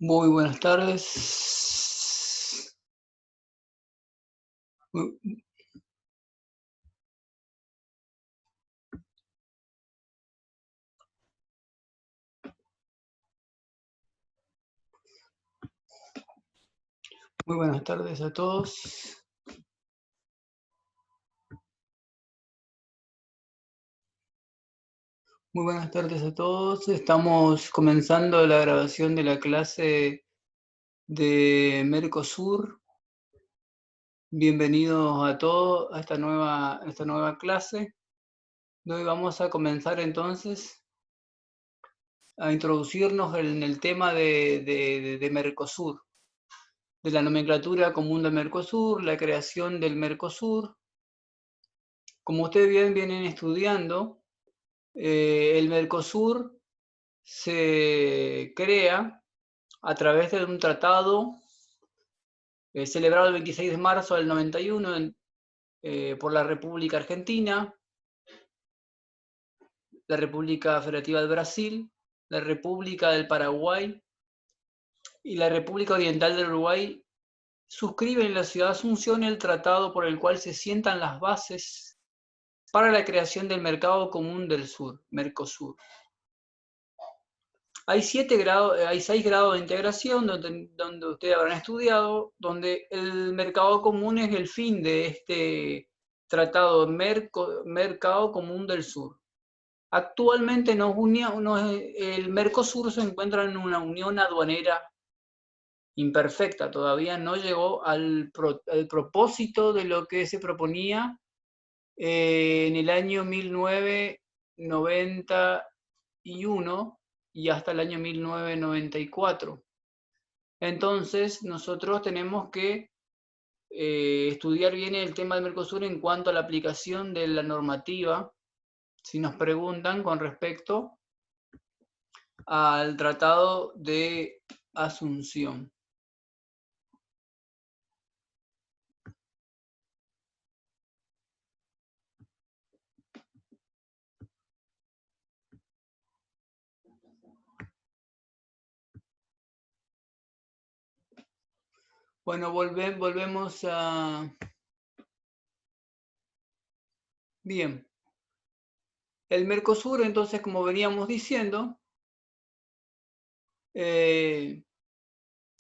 Muy buenas tardes. Muy muy buenas tardes a todos. Muy buenas tardes a todos. Estamos comenzando la grabación de la clase de Mercosur. Bienvenidos a todos a esta nueva clase. Hoy vamos a comenzar entonces a introducirnos en el tema de Mercosur, de la nomenclatura común de Mercosur, la creación del Mercosur. Como ustedes bien vienen estudiando, el Mercosur se crea a través de un tratado celebrado el 26 de marzo del 91 por la República Argentina, la República Federativa del Brasil, la República del Paraguay y la República Oriental del Uruguay. Suscriben en la ciudad de Asunción el tratado por el cual se sientan las bases para la creación del Mercado Común del Sur, Mercosur. Hay 6 grados de integración donde ustedes habrán estudiado, donde el mercado común es el fin de este tratado Mercado Común del Sur. Actualmente el Mercosur se encuentra en una unión aduanera imperfecta, todavía no llegó al propósito de lo que se proponía en el año 1991 y hasta el año 1994. Entonces, nosotros tenemos que estudiar bien el tema del Mercosur en cuanto a la aplicación de la normativa, si nos preguntan con respecto al Tratado de Asunción. Bueno, volvemos a... Bien. El Mercosur, entonces, como veníamos diciendo,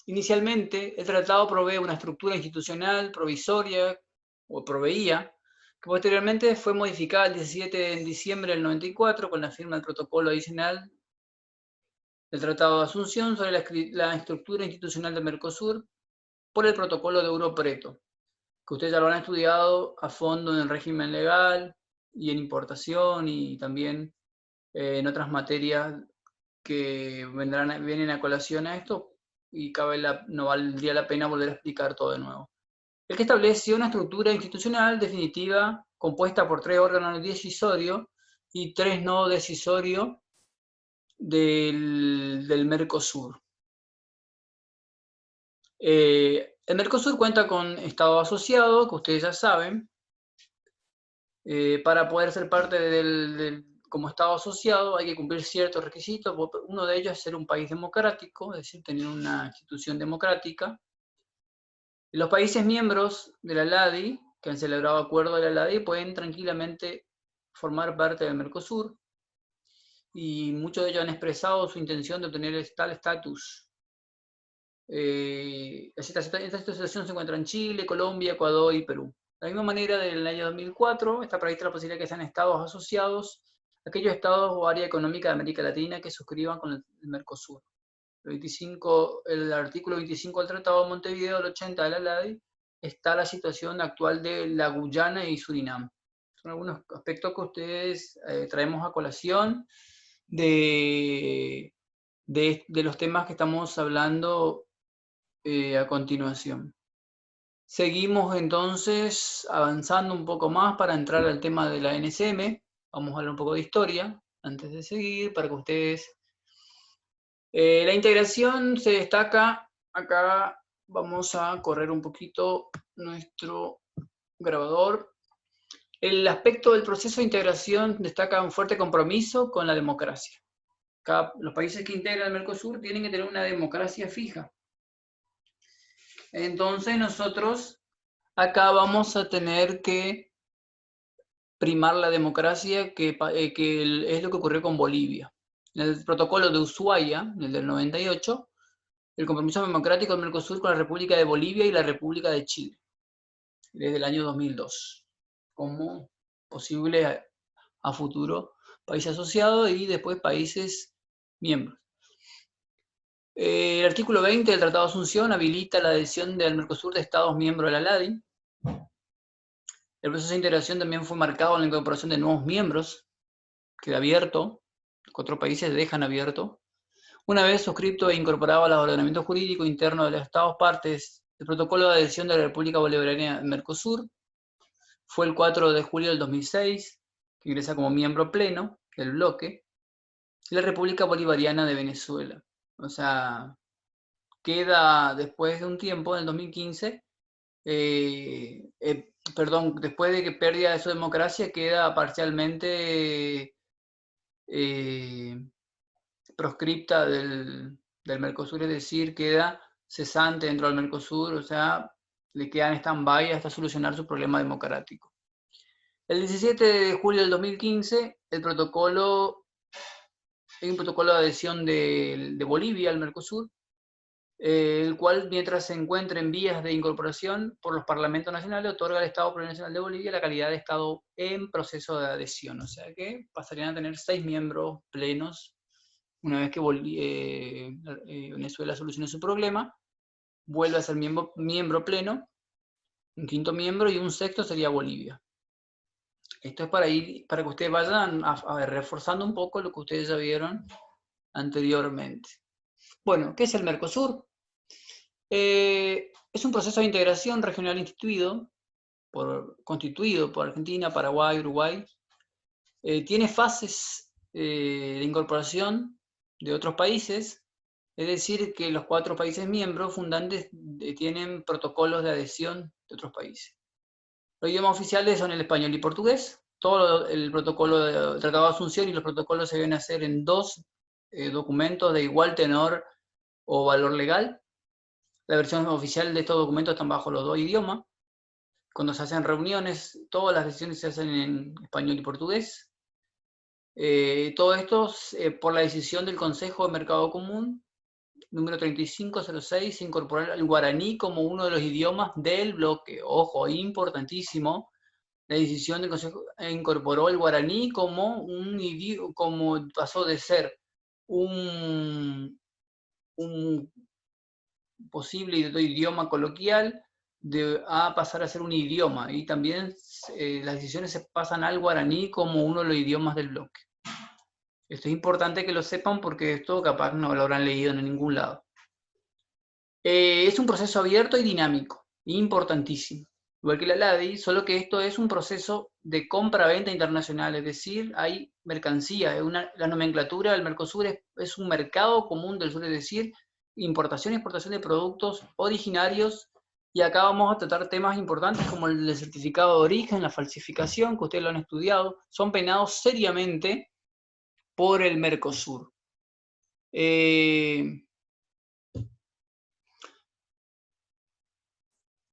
inicialmente el tratado provee una estructura institucional provisoria, o proveía, que posteriormente fue modificada el 17 de diciembre del 94 con la firma del protocolo adicional del Tratado de Asunción sobre la estructura institucional de Mercosur por el protocolo de Europreto, que ustedes ya lo han estudiado a fondo en el régimen legal y en importación y también en otras materias que vienen a colación a esto y no valdría la pena volver a explicar todo de nuevo. El que estableció una estructura institucional definitiva compuesta por 3 órganos decisorios y 3 no decisorios del Mercosur. El Mercosur cuenta con Estado asociado, que ustedes ya saben. Para poder ser parte como Estado asociado hay que cumplir ciertos requisitos. Uno de ellos es ser un país democrático, es decir, tener una institución democrática. Los países miembros de la LADI, que han celebrado acuerdo de la LADI, pueden tranquilamente formar parte del Mercosur, y muchos de ellos han expresado su intención de obtener tal estatus. Esta situación se encuentra en Chile, Colombia, Ecuador y Perú. De la misma manera, del año 2004 está prevista la posibilidad de que sean estados asociados aquellos estados o área económica de América Latina que suscriban con el Mercosur. El artículo 25 del Tratado de Montevideo del 80 de la LADI está la situación actual de la Guyana y Surinam. Son algunos aspectos que ustedes traemos a colación de los temas que estamos hablando a continuación. Seguimos entonces avanzando un poco más para entrar al tema de la NCM. Vamos a hablar un poco de historia antes de seguir para que ustedes... la integración se destaca, acá vamos a correr un poquito nuestro grabador. El aspecto del proceso de integración destaca un fuerte compromiso con la democracia. los países que integran el Mercosur tienen que tener una democracia fija. Entonces nosotros acá vamos a tener que primar la democracia, que es lo que ocurrió con Bolivia. En el protocolo de Ushuaia, el del 98, el compromiso democrático del Mercosur con la República de Bolivia y la República de Chile, desde el año 2002, como posible a futuro país asociado y después países miembros. El artículo 20 del Tratado de Asunción habilita la adhesión del Mercosur de Estados miembros de la LADI. El proceso de integración también fue marcado en la incorporación de nuevos miembros, queda abierto, 4 países dejan abierto. Una vez suscrito e incorporado al ordenamiento jurídico interno de los Estados partes, el protocolo de adhesión de la República Bolivariana del Mercosur fue el 4 de julio del 2006, que ingresa como miembro pleno del bloque, y la República Bolivariana de Venezuela. O sea, queda después de un tiempo, en el 2015, después de que pérdida de su democracia, queda parcialmente proscripta del Mercosur, es decir, queda cesante dentro del Mercosur, o sea, le queda en stand-by hasta solucionar su problema democrático. El 17 de julio del 2015, hay un protocolo de adhesión de Bolivia al Mercosur, el cual, mientras se encuentre en vías de incorporación por los parlamentos nacionales, otorga al Estado Plurinacional de Bolivia la calidad de Estado en proceso de adhesión, o sea que pasarían a tener 6 miembros plenos una vez que Venezuela solucione su problema. Vuelve a ser miembro pleno, un 5.º miembro, y un 6.º sería Bolivia. Esto es para que ustedes vayan reforzando un poco lo que ustedes ya vieron anteriormente. Bueno, ¿qué es el Mercosur? Es un proceso de integración regional constituido por Argentina, Paraguay, Uruguay. Tiene fases de incorporación de otros países, es decir, que los 4 países miembros fundantes tienen protocolos de adhesión de otros países. Los idiomas oficiales son el español y portugués. Todo el protocolo del Tratado de Asunción y los protocolos se deben hacer en 2 documentos de igual tenor o valor legal. La versión oficial de estos documentos están bajo los 2 idiomas. Cuando se hacen reuniones, todas las decisiones se hacen en español y portugués. Todo esto por la decisión del Consejo de Mercado Común número 3506, incorporar el guaraní como uno de los idiomas del bloque. Ojo, importantísimo, la decisión del Consejo incorporó el guaraní como un idioma, como pasó de ser un posible idioma coloquial a pasar a ser un idioma, y también las decisiones se pasan al guaraní como uno de los idiomas del bloque. Esto es importante que lo sepan porque esto capaz no lo habrán leído en ningún lado. Es un proceso abierto y dinámico, importantísimo, igual que la LADI, solo que esto es un proceso de compra-venta internacional, es decir, hay mercancía, la nomenclatura del Mercosur es un mercado común del sur, es decir, importación y exportación de productos originarios, y acá vamos a tratar temas importantes como el del certificado de origen, la falsificación, que ustedes lo han estudiado, son penados seriamente por el Mercosur.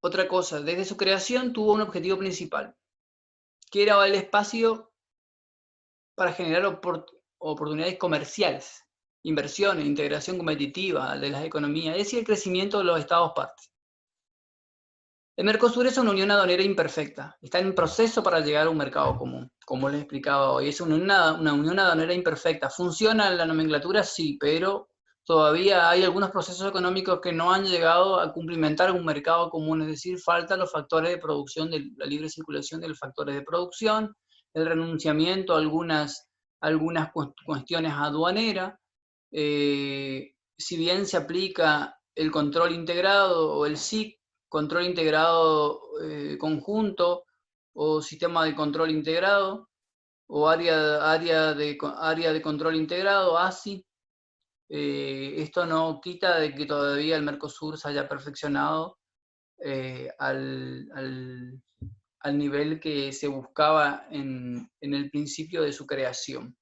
Otra cosa, desde su creación tuvo un objetivo principal, que era el espacio para generar oportunidades comerciales, inversión e integración competitiva de las economías, es decir, el crecimiento de los estados partes. El Mercosur es una unión aduanera imperfecta, está en proceso para llegar a un mercado común, como les explicaba hoy, es una unión aduanera imperfecta. ¿Funciona la nomenclatura? Sí, pero todavía hay algunos procesos económicos que no han llegado a cumplimentar un mercado común, es decir, faltan los factores de producción, de la libre circulación de los factores de producción, el renunciamiento a algunas cuestiones aduaneras. Si bien se aplica el control integrado o el SIC, control integrado conjunto o sistema de control integrado, o área de control integrado, ASI, esto no quita de que todavía el Mercosur se haya perfeccionado al nivel que se buscaba en el principio de su creación.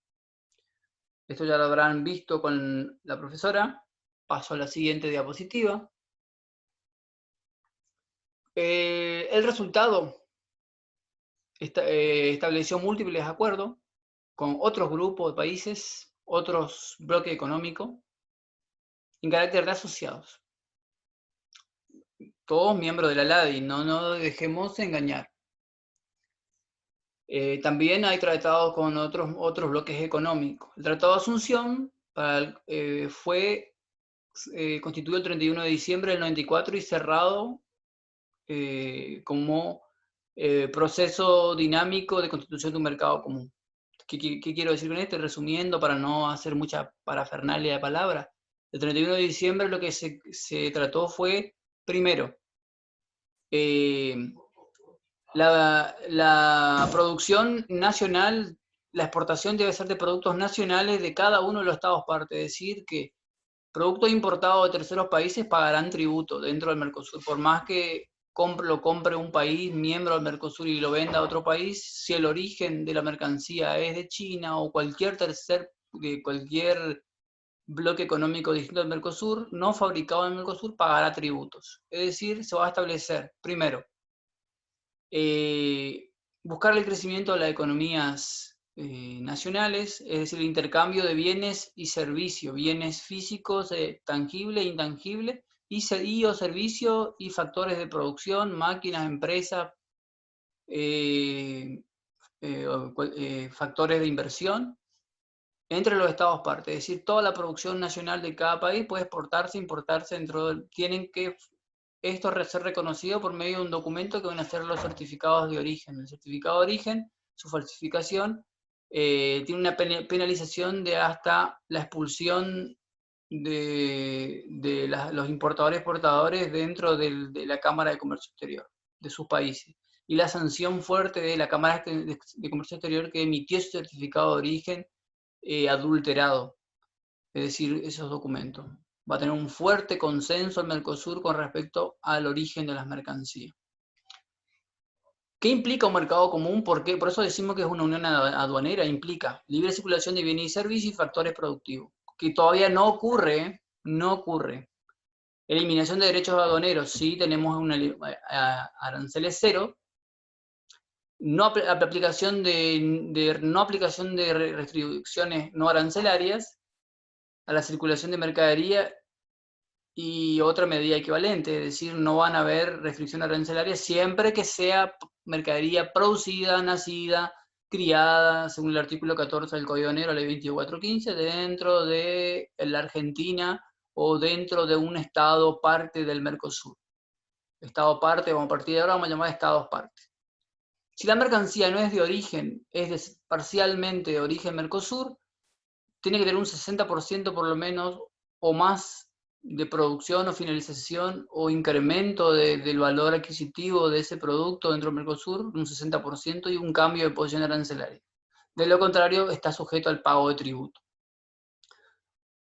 Esto ya lo habrán visto con la profesora. Paso a la siguiente diapositiva. El resultado estableció múltiples acuerdos con otros grupos de países, otros bloques económicos, en carácter de asociados. Todos miembros de la LADI, no nos dejemos engañar. También hay tratados con otros bloques económicos. El Tratado de Asunción fue constituido el 31 de diciembre del 94 y cerrado como proceso dinámico de constitución de un mercado común. ¿Qué quiero decir con esto? Resumiendo, para no hacer mucha parafernalia de palabras, el 31 de diciembre lo que se trató fue, primero, la producción nacional, la exportación debe ser de productos nacionales de cada uno de los estados parte, es decir, que productos importados de terceros países pagarán tributo dentro del Mercosur, por más que lo compre un país miembro del Mercosur y lo venda a otro país, si el origen de la mercancía es de China o cualquier bloque económico distinto del Mercosur, no fabricado en el Mercosur, pagará tributos. Es decir, se va a establecer, primero, buscar el crecimiento de las economías nacionales, es decir, el intercambio de bienes y servicios, bienes físicos, tangibles e intangibles, y o servicios y factores de producción, máquinas, empresas, factores de inversión, entre los estados partes. Es decir, toda la producción nacional de cada país puede exportarse, importarse tienen que esto ser reconocido por medio de un documento que van a ser los certificados de origen. El certificado de origen, su falsificación, tiene una penalización de hasta la expulsión de los importadores-exportadores dentro de la Cámara de Comercio Exterior de sus países. Y la sanción fuerte de la Cámara de Comercio Exterior que emitió ese certificado de origen adulterado, es decir, esos documentos. Va a tener un fuerte consenso el Mercosur con respecto al origen de las mercancías. ¿Qué implica un mercado común? ¿Por qué? Por eso decimos que es una unión aduanera, implica libre circulación de bienes y servicios y factores productivos, que todavía no ocurre, no ocurre. Eliminación de derechos aduaneros, sí tenemos aranceles cero, no aplicación de restricciones no arancelarias a la circulación de mercadería y otra medida equivalente, es decir, no van a haber restricciones arancelarias siempre que sea mercadería producida, nacida, criada, según el artículo 14 del Código Aduanero, ley 2415, dentro de la Argentina o dentro de un estado parte del Mercosur. Estado parte, a partir de ahora vamos a llamar estados parte. Si la mercancía no es de origen, es parcialmente de origen Mercosur, tiene que tener un 60% por lo menos o más de producción o finalización o incremento del valor adquisitivo de ese producto dentro del Mercosur, un 60% y un cambio de posición arancelaria. De lo contrario, está sujeto al pago de tributo.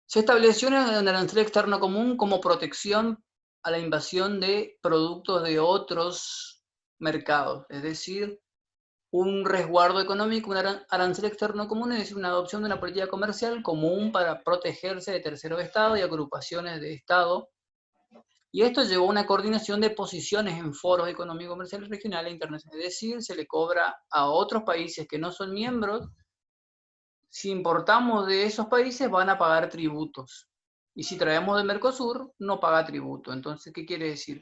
Se estableció un arancel externo común como protección a la invasión de productos de otros mercados, es decir, un resguardo económico, un arancel externo común, es decir, una adopción de una política comercial común para protegerse de terceros estados y agrupaciones de Estado. Y esto llevó a una coordinación de posiciones en foros económicos comerciales regionales e internacionales. Es decir, se le cobra a otros países que no son miembros, si importamos de esos países van a pagar tributos. Y si traemos del Mercosur, no paga tributo. Entonces, ¿qué quiere decir?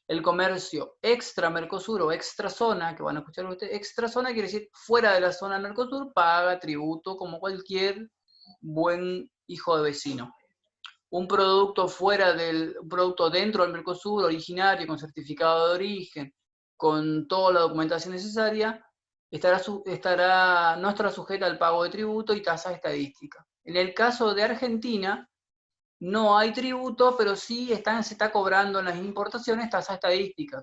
El comercio extra Mercosur o extra zona, que van a escuchar ustedes, extra zona quiere decir fuera de la zona Mercosur, paga tributo como cualquier buen hijo de vecino. Un producto dentro del Mercosur, originario, con certificado de origen, con toda la documentación necesaria, no estará sujeta al pago de tributo y tasas estadísticas. En el caso de Argentina, no hay tributo, pero sí se está cobrando en las importaciones tasa estadística.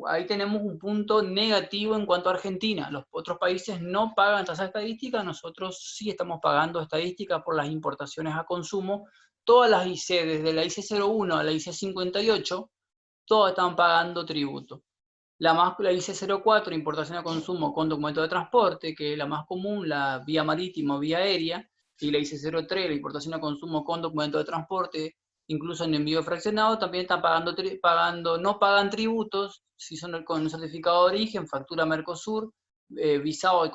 Ahí tenemos un punto negativo en cuanto a Argentina. Los otros países no pagan tasa estadística, nosotros sí estamos pagando estadística por las importaciones a consumo. Todas las IC, desde la IC 01 a la IC 58, todas están pagando tributo. La IC 04, importación a consumo con documento de transporte, que es la más común, la vía marítima o vía aérea, y la IC03, la importación a consumo con documento de transporte, incluso en envío fraccionado, también están pagando, no pagan tributos, si son con un certificado de origen, factura Mercosur, visado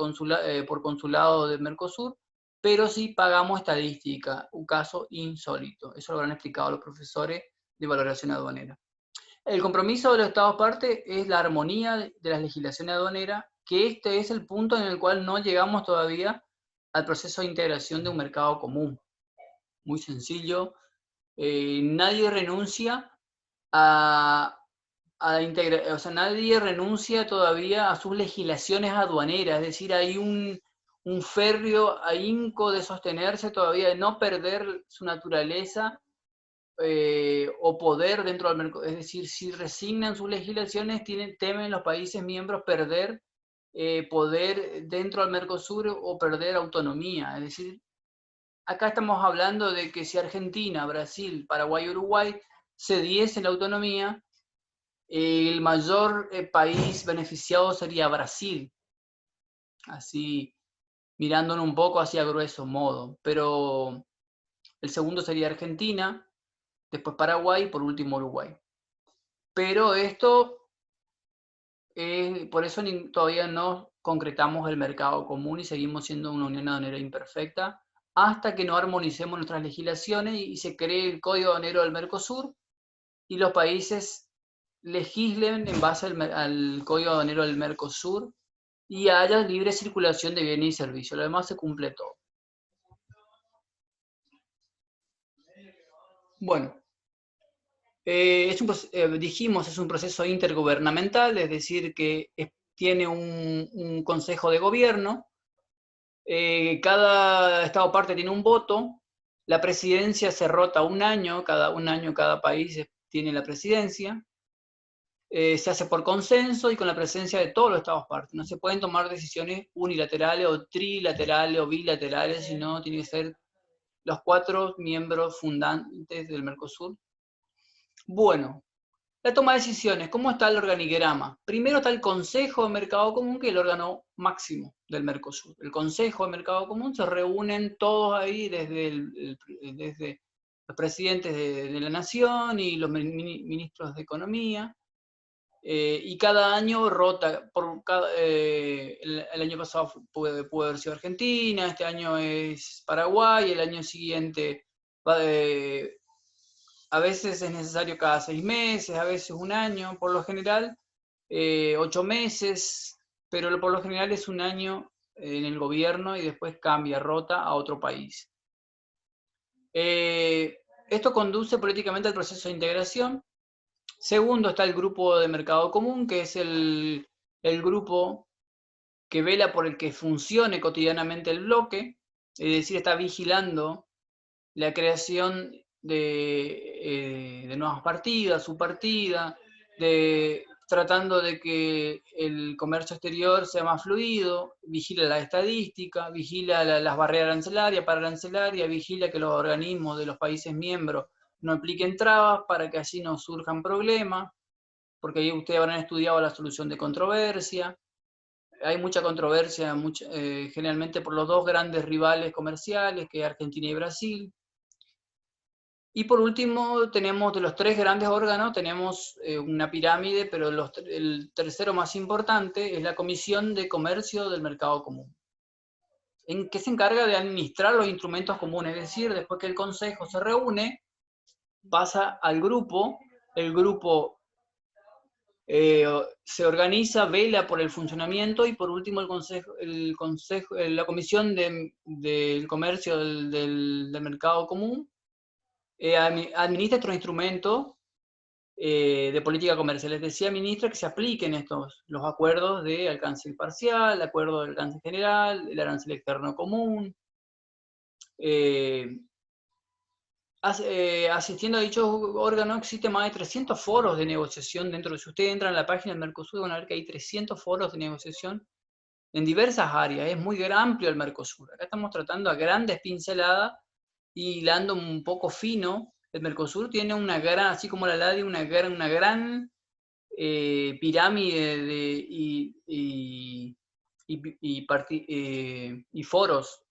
por consulado de Mercosur, pero sí pagamos estadística, un caso insólito. Eso lo habrán explicado los profesores de valoración aduanera. El compromiso de los Estados partes es la armonía de las legislaciones aduaneras, que este es el punto en el cual no llegamos todavía al proceso de integración de un mercado común. Muy sencillo. Nadie renuncia o sea, nadie renuncia todavía a sus legislaciones aduaneras, es decir, hay un férreo ahínco de sostenerse todavía, de no perder su naturaleza o poder dentro del mercado, es decir, si resignan sus legislaciones, temen los países miembros perder poder dentro del Mercosur o perder autonomía, es decir, acá estamos hablando de que si Argentina, Brasil, Paraguay y Uruguay cediesen la autonomía, el mayor país beneficiado sería Brasil, así mirándolo un poco hacia grueso modo, pero el segundo sería Argentina, después Paraguay y por último Uruguay. Pero esto, por eso todavía no concretamos el mercado común y seguimos siendo una unión aduanera imperfecta hasta que no armonicemos nuestras legislaciones y se cree el Código Aduanero del Mercosur y los países legislen en base al Código Aduanero del Mercosur y haya libre circulación de bienes y servicios. Lo demás se cumple todo. Bueno, dijimos, es un proceso intergubernamental, es decir, que tiene un consejo de gobierno, cada Estado parte tiene un voto, la presidencia se rota un año cada país tiene la presidencia, se hace por consenso y con la presencia de todos los Estados partes. No se pueden tomar decisiones unilaterales o trilaterales o bilaterales, sino tiene que ser los 4 miembros fundantes del Mercosur. Bueno, la toma de decisiones, ¿cómo está el organigrama? Primero está el Consejo de Mercado Común, que es el órgano máximo del Mercosur. El Consejo de Mercado Común se reúnen todos ahí, desde los presidentes de la Nación y los ministros de Economía, y cada año rota. El año pasado puede haber sido Argentina, este año es Paraguay, el año siguiente a veces es necesario cada 6 meses, a veces un año, por lo general 8 meses, pero por lo general es un año en el gobierno y después cambia, rota a otro país. Esto conduce políticamente al proceso de integración. Segundo está el grupo de mercado común, que es el grupo que vela por el que funcione cotidianamente el bloque, es decir, está vigilando la creación de nuevas partidas, su partida, tratando de que el comercio exterior sea más fluido, vigila la estadística, vigila las barreras arancelarias, pararancelarias, vigila que los organismos de los países miembros no apliquen trabas para que así no surjan problemas, porque ahí ustedes habrán estudiado la solución de controversia. Hay mucha controversia, generalmente por los dos grandes rivales comerciales, que es Argentina y Brasil. Y por último, tenemos de los 3 grandes órganos, tenemos una pirámide, pero el tercero más importante es la Comisión de Comercio del Mercado Común, en que se encarga de administrar los instrumentos comunes, es decir, después que el Consejo se reúne, pasa al grupo, el grupo se organiza, vela por el funcionamiento, y por último la Comisión del Comercio del Mercado Común administra estos instrumentos de política comercial. Les decía, administra que se apliquen los acuerdos de alcance parcial, acuerdo de alcance general, el arancel externo común. Asistiendo a dichos órganos existen más de 300 foros de negociación dentro. Si ustedes entran a la página del Mercosur, van a ver que hay 300 foros de negociación en diversas áreas. Es muy amplio el Mercosur. Acá estamos tratando a grandes pinceladas y hilando un poco fino. El Mercosur tiene una gran, así como la LADI, una gran pirámide y foros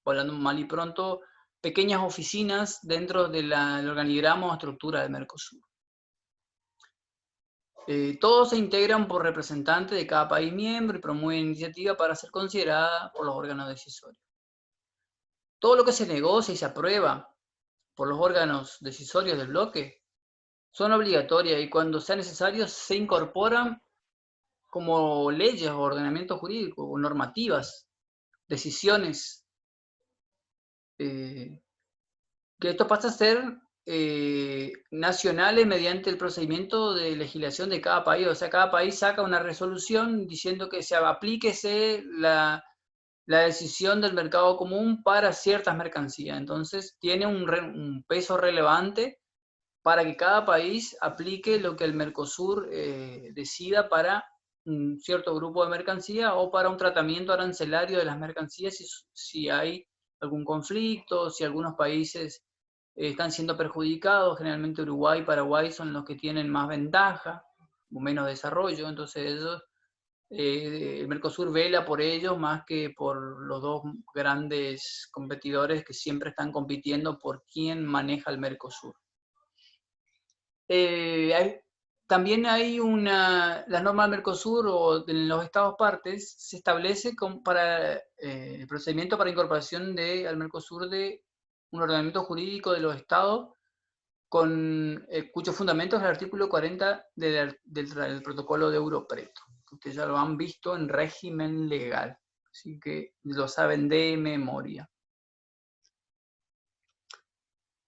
hablando mal y pronto, pequeñas oficinas dentro del organigrama o estructura del Mercosur. Todos se integran por representantes de cada país miembro y promueven iniciativas para ser considerada por los órganos decisorios. Todo lo que se negocia y se aprueba por los órganos decisorios del bloque son obligatorias y cuando sea necesario se incorporan como leyes o ordenamientos jurídicos o normativas, decisiones, que esto pasa a ser nacionales mediante el procedimiento de legislación de cada país. O sea, cada país saca una resolución diciendo que se aplíquese la decisión del mercado común para ciertas mercancías. Entonces, tiene un peso relevante para que cada país aplique lo que el Mercosur decida para un cierto grupo de mercancías o para un tratamiento arancelario de las mercancías si hay algún conflicto, si algunos países están siendo perjudicados. Generalmente Uruguay y Paraguay son los que tienen más ventaja o menos desarrollo, entonces ellos, el Mercosur vela por ellos más que por los dos grandes competidores que siempre están compitiendo por quién maneja el Mercosur. También hay la norma del Mercosur o en los estados partes se establece para el procedimiento para incorporación al Mercosur de un ordenamiento jurídico de los estados cuyo fundamento es el artículo 40 del protocolo de Europreto, que ustedes ya lo han visto en régimen legal, así que lo saben de memoria.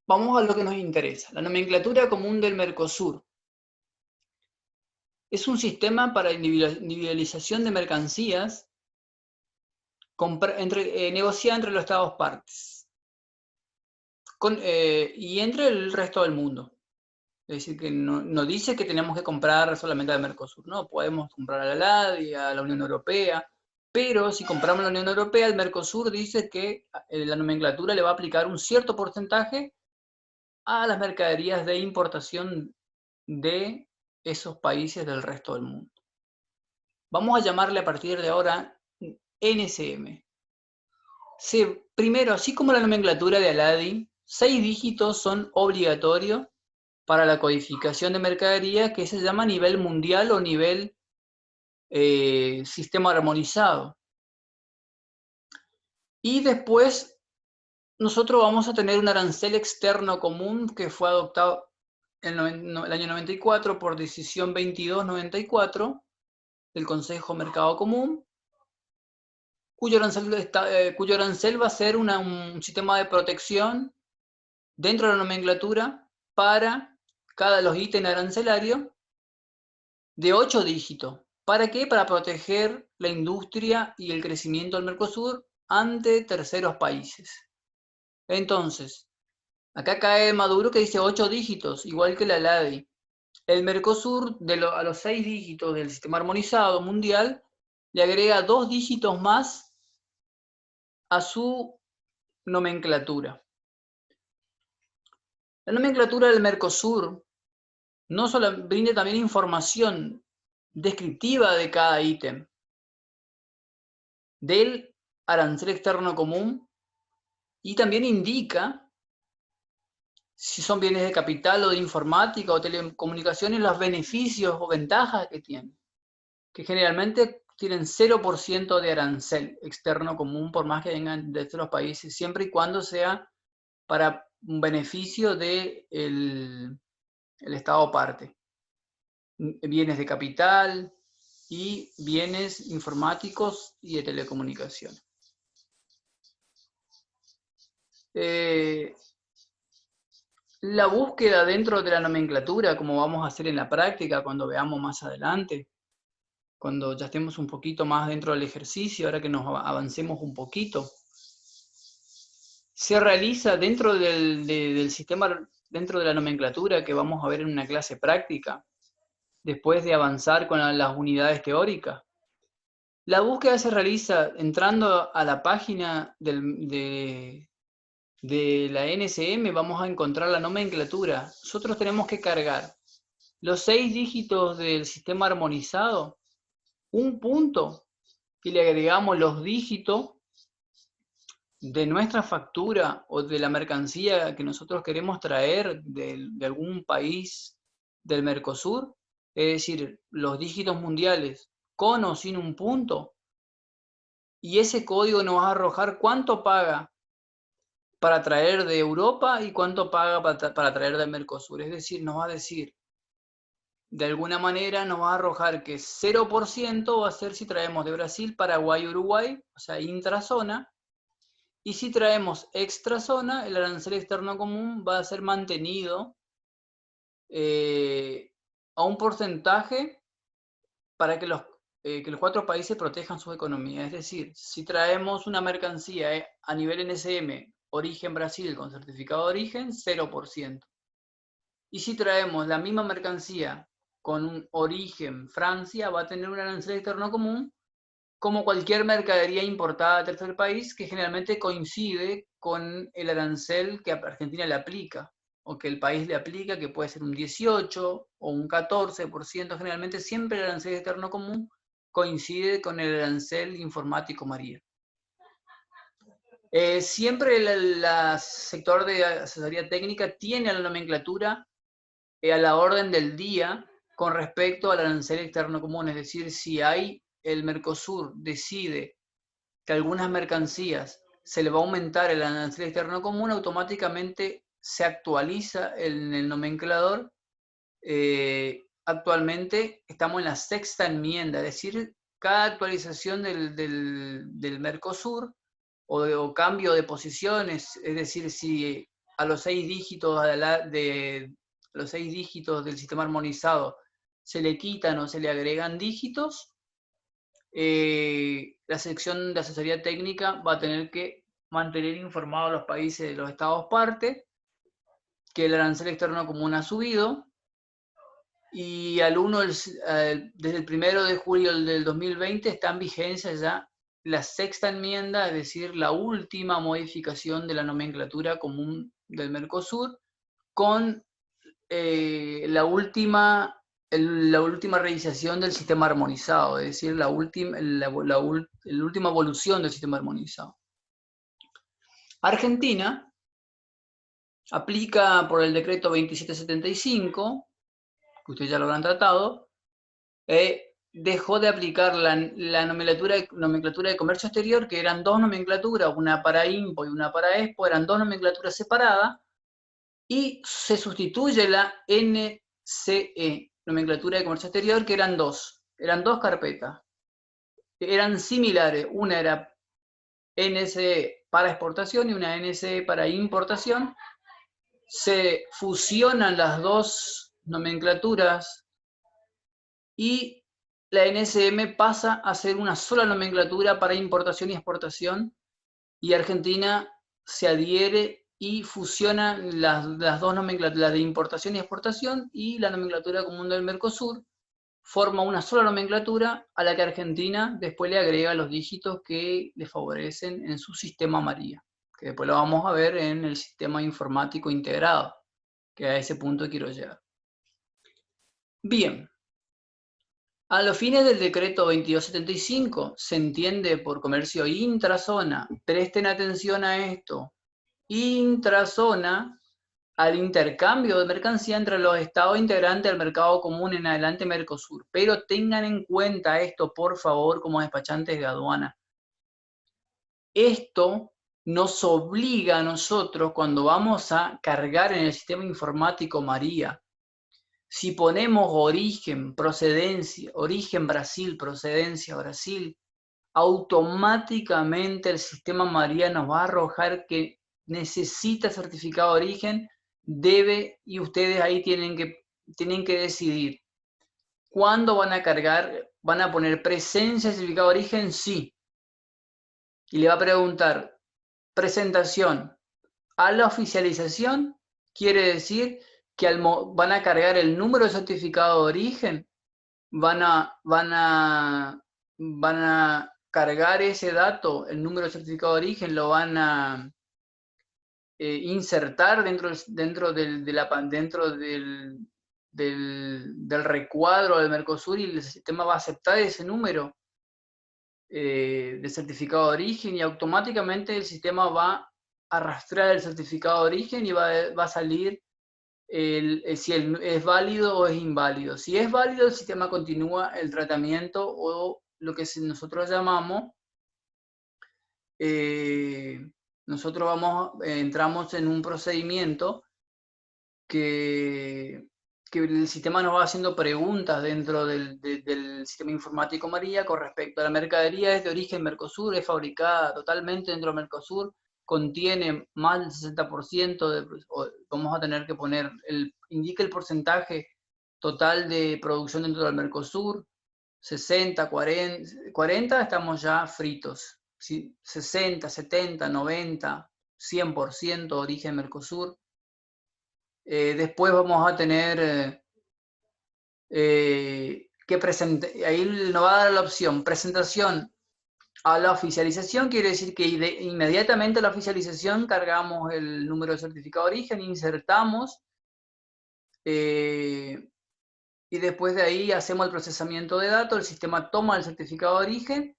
Vamos a lo que nos interesa, la nomenclatura común del Mercosur. Es un sistema para individualización de mercancías negociada entre los estados partes y entre el resto del mundo. Es decir, que no dice que tenemos que comprar solamente al Mercosur, no, podemos comprar a la LADI, a la Unión Europea, pero si compramos a la Unión Europea, el Mercosur dice que la nomenclatura le va a aplicar un cierto porcentaje a las mercaderías de importación de esos países del resto del mundo. Vamos a llamarle a partir de ahora NCM. Primero, así como la nomenclatura de ALADI, 6 dígitos son obligatorios para la codificación de mercadería que se llama nivel mundial o nivel sistema armonizado. Y después nosotros vamos a tener un arancel externo común que fue adoptado en el año 94 por decisión 2294 del Consejo Mercado Común, cuyo arancel va a ser un sistema de protección dentro de la nomenclatura para cada de los ítems arancelarios de 8 dígitos. ¿Para qué? Para proteger la industria y el crecimiento del Mercosur ante terceros países. Entonces, acá cae Maduro que dice 8 dígitos, igual que la LADI. El Mercosur, a los 6 dígitos del sistema armonizado mundial, le agrega 2 dígitos más a su nomenclatura. La nomenclatura del Mercosur no solo brinda también información descriptiva de cada ítem del arancel externo común y también indica si son bienes de capital o de informática o telecomunicaciones, los beneficios o ventajas que tienen, que generalmente tienen 0% de arancel externo común por más que vengan de otros países, siempre y cuando sea para un beneficio del Estado parte. Bienes de capital y bienes informáticos y de telecomunicación. La búsqueda dentro de la nomenclatura, como vamos a hacer en la práctica cuando veamos más adelante, cuando ya estemos un poquito más dentro del ejercicio, ahora que nos avancemos un poquito, se realiza dentro del sistema, dentro de la nomenclatura que vamos a ver en una clase práctica, después de avanzar con las unidades teóricas. La búsqueda se realiza entrando a la página de la NCM, vamos a encontrar la nomenclatura. Nosotros tenemos que cargar los 6 dígitos del sistema armonizado, un punto, y le agregamos los dígitos de nuestra factura o de la mercancía que nosotros queremos traer de algún país del Mercosur, es decir, los dígitos mundiales con o sin un punto, y ese código nos va a arrojar cuánto paga para traer de Europa y cuánto paga para traer del Mercosur. Es decir, nos va a decir, de alguna manera nos va a arrojar que 0% va a ser si traemos de Brasil, Paraguay, Uruguay, o sea, intrazona, y si traemos extrazona, el arancel externo común va a ser mantenido a un porcentaje para que que los 4 países protejan su economía. Es decir, si traemos una mercancía a nivel NSM, origen Brasil con certificado de origen, 0%. Y si traemos la misma mercancía con un origen Francia, va a tener un arancel externo común como cualquier mercadería importada de tercer país, que generalmente coincide con el arancel que Argentina le aplica, o que el país le aplica, que puede ser un 18 o un 14%, generalmente siempre el arancel externo común coincide con el arancel informático María. Siempre el sector de asesoría técnica tiene la nomenclatura a la orden del día con respecto al arancel externo común, es decir, si el Mercosur decide que algunas mercancías se le va a aumentar el arancel externo común, automáticamente se actualiza en el nomenclador. Actualmente estamos en la 6ª enmienda, es decir, cada actualización del Mercosur o cambio de posiciones, es decir, si a los 6 dígitos los 6 dígitos del sistema armonizado se le quitan o se le agregan dígitos, la sección de asesoría técnica va a tener que mantener informados a los países de los estados parte que el arancel externo común ha subido, y desde el 1 de julio del 2020 está en vigencia ya la 6ª enmienda, es decir, la última modificación de la nomenclatura común del Mercosur, con la última realización del sistema armonizado, es decir, la última evolución del sistema armonizado. Argentina aplica por el decreto 2775, que ustedes ya lo habrán tratado, dejó de aplicar la nomenclatura de comercio exterior, que eran 2 nomenclaturas, una para IMPO y una para EXPO, eran 2 nomenclaturas separadas, y se sustituye la NCE, nomenclatura de comercio exterior, que eran dos carpetas. Eran similares, una era NCE para exportación y una NCE para importación. Se fusionan las 2 nomenclaturas y la NSM pasa a ser una sola nomenclatura para importación y exportación, y Argentina se adhiere y fusiona las 2 nomenclaturas, de importación y exportación y la nomenclatura común del Mercosur, forma una sola nomenclatura a la que Argentina después le agrega los dígitos que le favorecen en su sistema María, que después lo vamos a ver en el sistema informático integrado, que a ese punto quiero llegar. Bien. A los fines del decreto 2275 se entiende por comercio intrazona, presten atención a esto, intrazona al intercambio de mercancía entre los estados integrantes del mercado común en adelante Mercosur. Pero tengan en cuenta esto, por favor, como despachantes de aduana. Esto nos obliga a nosotros, cuando vamos a cargar en el sistema informático María, si ponemos origen, procedencia, origen Brasil, procedencia Brasil, automáticamente el sistema María nos va a arrojar que necesita certificado de origen, y ustedes ahí tienen que decidir cuándo van a cargar, van a poner presencia de certificado de origen, sí. Y le va a preguntar, presentación a la oficialización, quiere decir que van a cargar el número de certificado de origen, van a cargar ese dato, el número de certificado de origen, lo van a insertar dentro del recuadro del Mercosur, y el sistema va a aceptar ese número. de certificado de origen, y automáticamente el sistema va a rastrear el certificado de origen y va a salir si es válido o es inválido. Si es válido, el sistema continúa el tratamiento o lo que nosotros llamamos, nosotros entramos en un procedimiento que el sistema nos va haciendo preguntas dentro del sistema informático María con respecto a la mercadería. Es de origen Mercosur, es fabricada totalmente dentro del Mercosur, contiene más del 60%, vamos a tener que poner, indica el porcentaje total de producción dentro del Mercosur, 60, 40 estamos ya fritos, ¿sí? 60, 70, 90, 100% origen Mercosur. Después vamos a tener que presentar, ahí nos va a dar la opción, presentación a la oficialización, quiere decir que inmediatamente a la oficialización cargamos el número de certificado de origen, insertamos, y después de ahí hacemos el procesamiento de datos, el sistema toma el certificado de origen,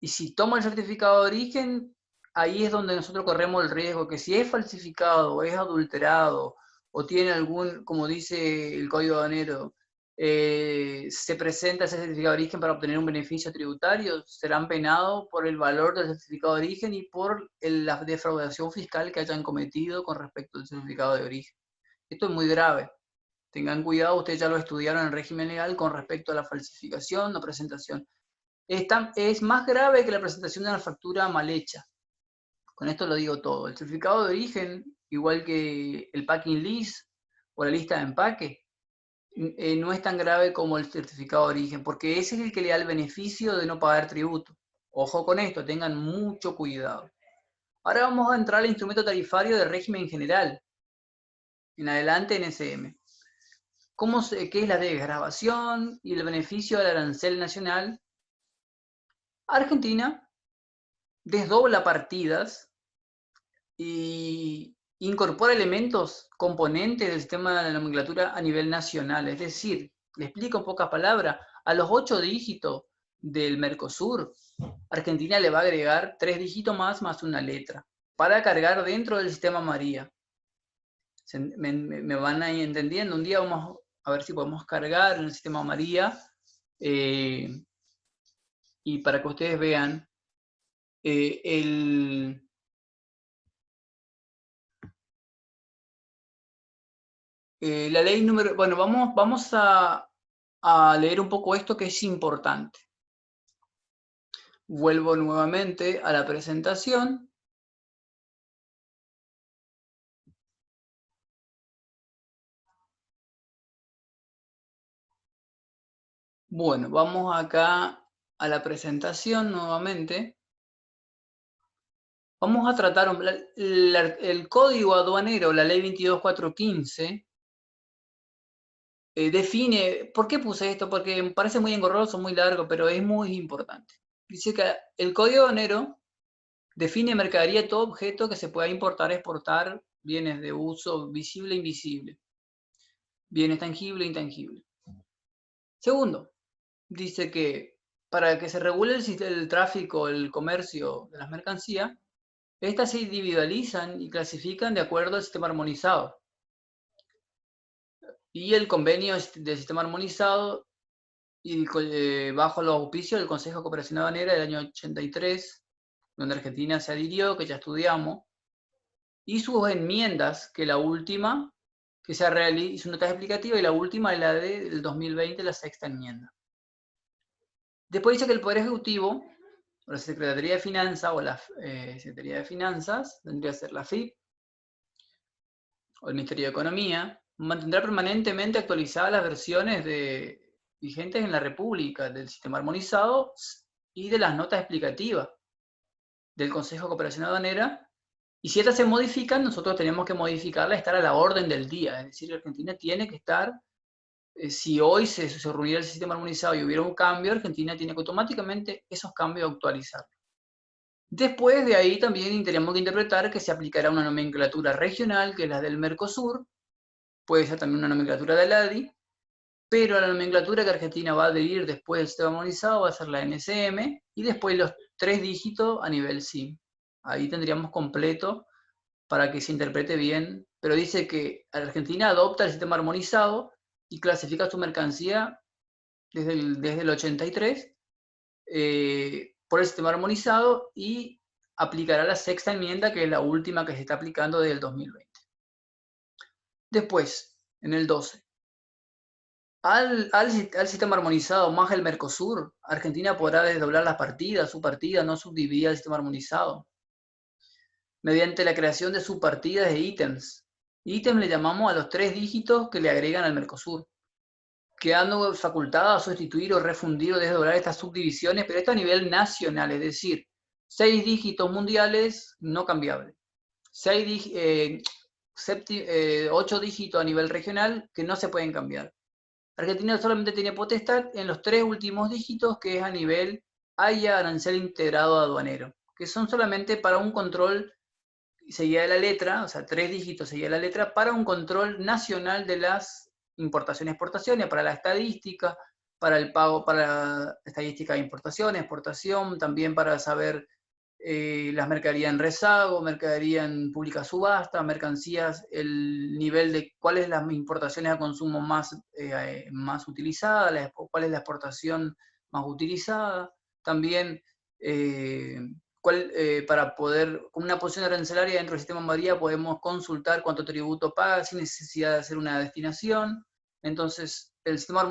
y si toma el certificado de origen, ahí es donde nosotros corremos el riesgo que si es falsificado, o es adulterado, o tiene algún, como dice el Código Aduanero, se presenta ese certificado de origen para obtener un beneficio tributario, serán penados por el valor del certificado de origen y por la defraudación fiscal que hayan cometido con respecto al certificado de origen. Esto es muy grave. Tengan cuidado, ustedes ya lo estudiaron en el régimen legal con respecto a la falsificación o presentación. Es más grave que la presentación de una factura mal hecha. Con esto lo digo todo. El certificado de origen, igual que el packing list o la lista de empaque, no es tan grave como el certificado de origen, porque ese es el que le da el beneficio de no pagar tributo. Ojo con esto, tengan mucho cuidado. Ahora vamos a entrar al instrumento tarifario de régimen general. En adelante, NSM. ¿Qué es la desgravación y el beneficio del arancel nacional? Argentina desdobla partidas y incorpora elementos, componentes del sistema de nomenclatura a nivel nacional. Es decir, le explico en pocas palabras, a los 8 dígitos del Mercosur, Argentina le va a agregar 3 dígitos más una letra, para cargar dentro del sistema María. ¿Me van ahí entendiendo? Un día vamos a ver si podemos cargar en el sistema María, y para que ustedes vean la ley número... Bueno, vamos a leer un poco esto que es importante. Vuelvo nuevamente a la presentación. Bueno, vamos acá a la presentación nuevamente. Vamos a tratar el Código Aduanero, la Ley 22415, define... ¿Por qué puse esto? Porque me parece muy engorroso, muy largo, pero es muy importante. Dice que el Código Aduanero define mercadería todo objeto que se pueda importar, exportar, bienes de uso visible e invisible, bienes tangible e intangible. Segundo, dice que para que se regule el tráfico, el comercio de las mercancías, estas se individualizan y clasifican de acuerdo al sistema armonizado. Y el convenio del sistema armonizado, y bajo los auspicios del Consejo de Cooperación Aduanera del año 83, donde Argentina se adhirió, que ya estudiamos, y sus enmiendas, que la última, que se hizo una nota explicativa, y la última es la del 2020, la 6ª enmienda. Después dice que el Poder Ejecutivo, o la Secretaría de Finanzas, o la Secretaría de Finanzas, tendría que ser la FIP, o el Ministerio de Economía, mantendrá permanentemente actualizadas las versiones vigentes en la República del sistema armonizado y de las notas explicativas del Consejo de Cooperación Aduanera. Y si estas se modifican, nosotros tenemos que modificarla, estar a la orden del día. Es decir, Argentina tiene que estar, si hoy se reuniera el sistema armonizado y hubiera un cambio, Argentina tiene que automáticamente esos cambios actualizar. Después de ahí también tenemos que interpretar que se aplicará una nomenclatura regional, que es la del Mercosur, puede ser también una nomenclatura del ADI, pero la nomenclatura que Argentina va a adherir después del sistema armonizado va a ser la NCM, y después los 3 dígitos a nivel SIM. Ahí tendríamos completo para que se interprete bien, pero dice que Argentina adopta el sistema armonizado y clasifica su mercancía desde el 83 por el sistema armonizado, y aplicará la sexta enmienda, que es la última que se está aplicando desde el 2020. Después, en el 12, al sistema armonizado más el Mercosur, Argentina podrá desdoblar las partidas, su partida no subdividida del sistema armonizado, mediante la creación de subpartidas de ítems. Ítems le llamamos a los 3 dígitos que le agregan al Mercosur, quedando facultado a sustituir o refundir o desdoblar estas subdivisiones, pero esto a nivel nacional, es decir, 6 dígitos mundiales no cambiables, 8 dígitos a nivel regional que no se pueden cambiar. Argentina solamente tiene potestad en los 3 últimos dígitos, que es a nivel haya arancel integrado aduanero, que son solamente para un control seguida de la letra, o sea, 3 dígitos seguida de la letra, para un control nacional de las importaciones, para la estadística, para el pago, para la estadística de importación, exportación, también para saber las mercaderías en rezago, mercadería en pública subasta, mercancías, el nivel de cuáles las importaciones a consumo más utilizadas, cuál es la exportación más utilizada, también para poder, con una posición arancelaria dentro del sistema María, podemos consultar cuánto tributo paga sin necesidad de hacer una destinación. Entonces, el sistema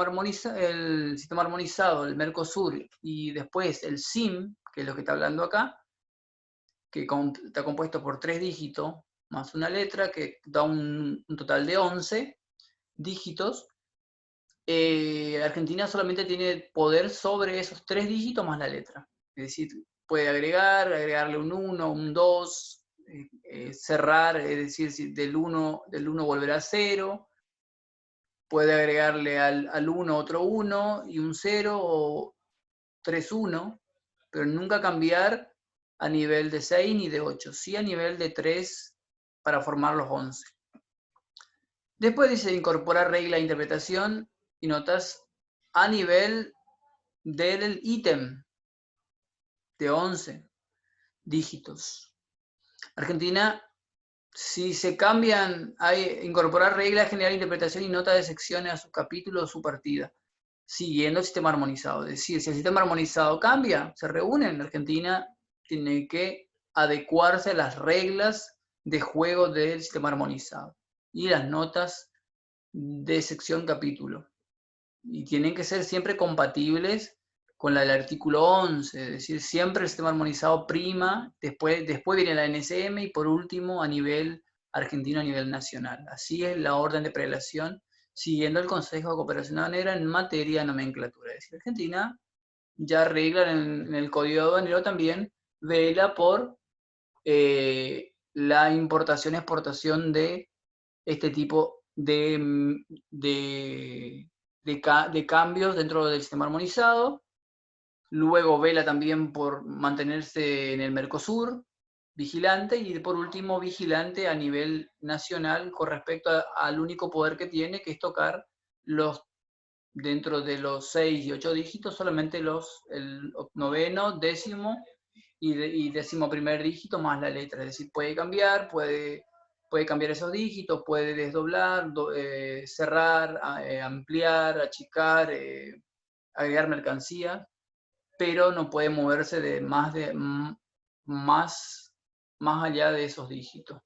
armonizado, el Mercosur, y después el SIM, que es lo que está hablando acá, que está compuesto por 3 dígitos más una letra, que da un total de 11 dígitos. Argentina solamente tiene poder sobre esos 3 dígitos más la letra. Es decir, puede agregarle un 1, un 2, cerrar, es decir, si del 1 volverá a 0, puede agregarle al 1 otro 1 y un 0, o 3, 1, pero nunca cambiar a nivel de 6 ni de 8, sí a nivel de 3 para formar los 11. Después dice incorporar regla de interpretación y notas a nivel del ítem de 11 dígitos. Argentina, si se cambian, hay incorporar reglas, generar interpretación y notas de secciones a sus capítulos o su partida, siguiendo el sistema armonizado. Es decir, si el sistema armonizado cambia, se reúnen, Argentina tiene que adecuarse a las reglas de juego del sistema armonizado y las notas de sección capítulo. Y tienen que ser siempre compatibles con la del artículo 11, es decir, siempre el sistema armonizado prima, después viene la NCM y por último a nivel argentino, a nivel nacional. Así es la orden de prelación, siguiendo el Consejo de Cooperación Aduanera en materia de nomenclatura. Es decir, Argentina ya regla en el Código Aduanero también, vela por la importación-exportación de este tipo de cambios dentro del sistema armonizado. Luego vela también por mantenerse en el Mercosur, vigilante, y por último vigilante a nivel nacional con respecto al único poder que tiene, que es tocar dentro de los 6 y 8 dígitos, solamente el noveno, décimo y 11º dígito más la letra. Es decir, puede cambiar esos dígitos, puede desdoblar, cerrar, ampliar, achicar, agregar mercancía, pero no puede moverse más allá de esos dígitos.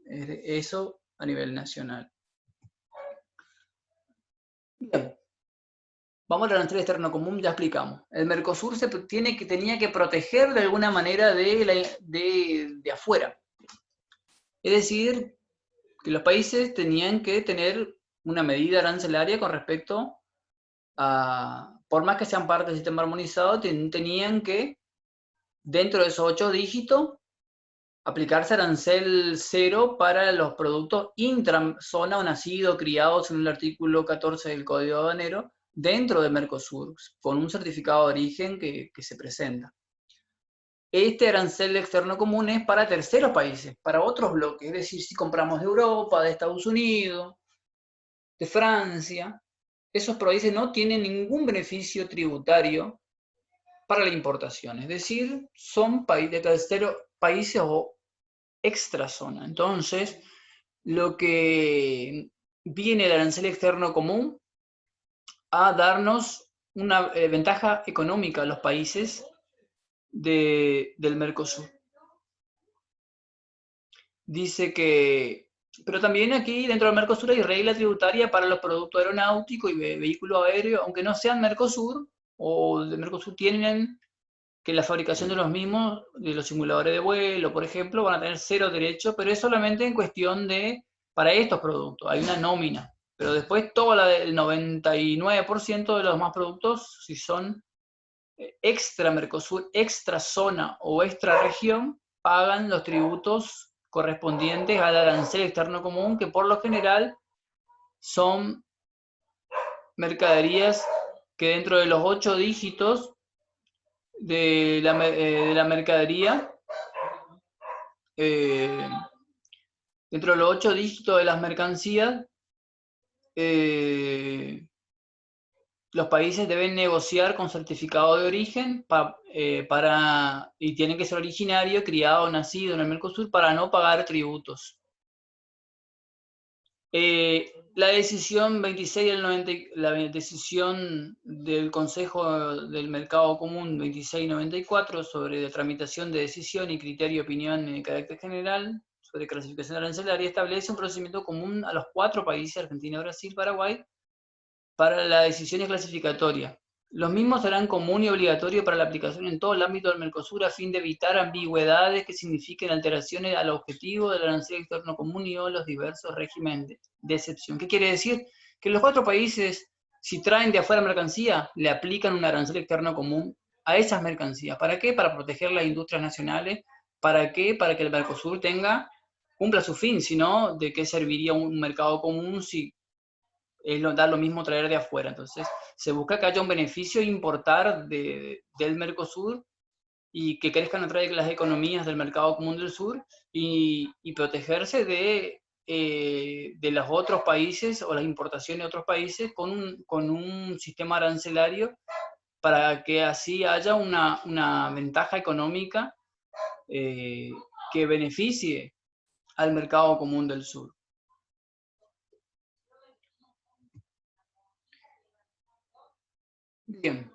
Eso a nivel nacional. Bien. Vamos al arancel externo común, ya explicamos. El Mercosur tenía que proteger de alguna manera de afuera. Es decir, que los países tenían que tener una medida arancelaria con respecto a, por más que sean parte del sistema armonizado, tenían que, dentro de esos 8 dígitos, aplicarse arancel 0 para los productos intrazona o nacidos, criados en el artículo 14 del Código Aduanero, dentro de Mercosur, con un certificado de origen que se presenta. Este arancel externo común es para terceros países, para otros bloques, es decir, si compramos de Europa, de Estados Unidos, de Francia, esos países no tienen ningún beneficio tributario para la importación, es decir, son de terceros países o extrazona. Entonces, lo que viene el arancel externo común a darnos una ventaja económica a los países del Mercosur. Dice que, pero también aquí dentro del Mercosur hay regla tributaria para los productos aeronáuticos y vehículos aéreos, aunque no sean Mercosur, o de Mercosur tienen que la fabricación de los mismos, de los simuladores de vuelo, por ejemplo, van a tener cero derecho, pero es solamente en cuestión de, para estos productos, hay una nómina. Pero después todo el 99% de los demás productos, si son extra Mercosur, extra zona o extra región, pagan los tributos correspondientes al arancel externo común, que por lo general son mercaderías que dentro de los 8 dígitos de la mercadería, dentro de los 8 dígitos de las mercancías, los países deben negociar con certificado de origen y tienen que ser originario, criado, nacido en el Mercosur para no pagar tributos. La decisión 26 del 90, la decisión del Consejo del Mercado Común 2694 sobre la tramitación de decisión y criterio de opinión de carácter general sobre clasificación arancelaria establece un procedimiento común a los 4 países, Argentina, Brasil, Paraguay, para las decisiones clasificatorias. Los mismos serán común y obligatorio para la aplicación en todo el ámbito del Mercosur a fin de evitar ambigüedades que signifiquen alteraciones al objetivo del arancel externo común y o los diversos regímenes de excepción. ¿Qué quiere decir? Que los 4 países, si traen de afuera mercancía, le aplican un arancel externo común a esas mercancías. ¿Para qué? Para proteger las industrias nacionales. ¿Para qué? Para que el Mercosur cumpla su fin. Si no, ¿de qué serviría un mercado común si es da lo mismo traer de afuera? Entonces, se busca que haya un beneficio importar del Mercosur y que crezcan otra vez las economías del mercado común del sur y protegerse de los otros países o las importaciones de otros países con un sistema arancelario para que así haya una ventaja económica que beneficie al mercado común del sur. Bien.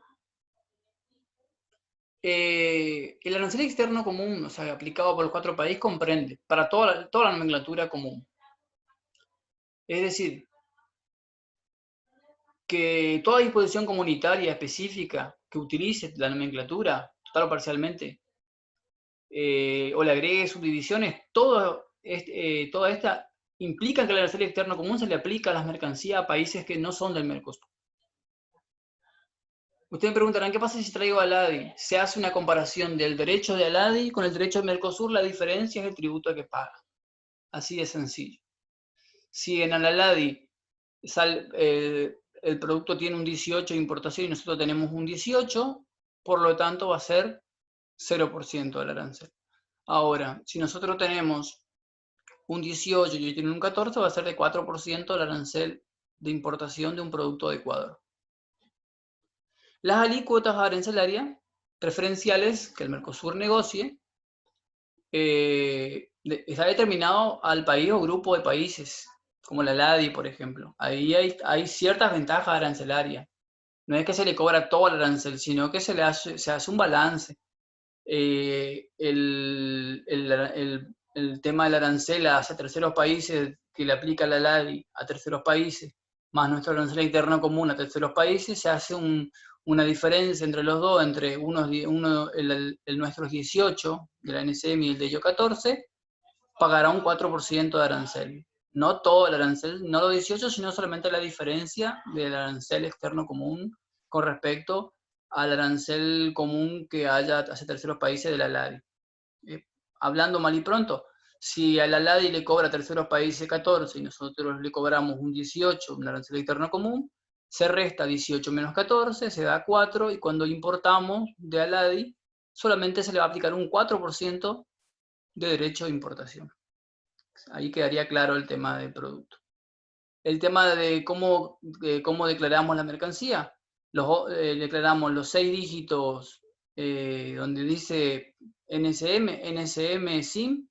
El arancel externo común, o sea, aplicado por los 4 países, comprende para toda la nomenclatura común. Es decir, que toda disposición comunitaria específica que utilice la nomenclatura, total o parcialmente, o le agregue subdivisiones, toda esta implica que el arancel externo común se le aplica a las mercancías a países que no son del Mercosur. Ustedes me preguntarán, ¿qué pasa si traigo ALADI? Se hace una comparación del derecho de ALADI con el derecho del Mercosur, la diferencia es el tributo que paga. Así de sencillo. Si en ALADI el producto tiene un 18 de importación y nosotros tenemos un 18, por lo tanto va a ser 0% del arancel. Ahora, si nosotros tenemos un 18 y ellos tienen un 14, va a ser de 4% el arancel de importación de un producto de Ecuador. Las alícuotas arancelarias preferenciales que el Mercosur negocie está determinado al país o grupo de países, como la LADI, por ejemplo. Ahí hay ciertas ventajas arancelarias. No es que se le cobra todo el arancel, sino que se hace un balance. El tema del arancel hacia terceros países que le aplica la LADI a terceros países, más nuestro arancel interno común a terceros países, se hace una diferencia entre los dos, entre el nuestros 18 de la NCM y el de ellos 14, pagará un 4% de arancel. No todo el arancel, no los 18, sino solamente la diferencia del arancel externo común con respecto al arancel común que haya hacia terceros países de la LADI. Hablando mal y pronto, si a la LADI le cobra a terceros países 14 y nosotros le cobramos un 18, un arancel externo común, se resta 18 menos 14, se da 4, y cuando importamos de ALADI, solamente se le va a aplicar un 4% de derecho de importación. Ahí quedaría claro el tema del producto. el tema de cómo declaramos la mercancía. Declaramos los 6 dígitos donde dice NSM, SIM.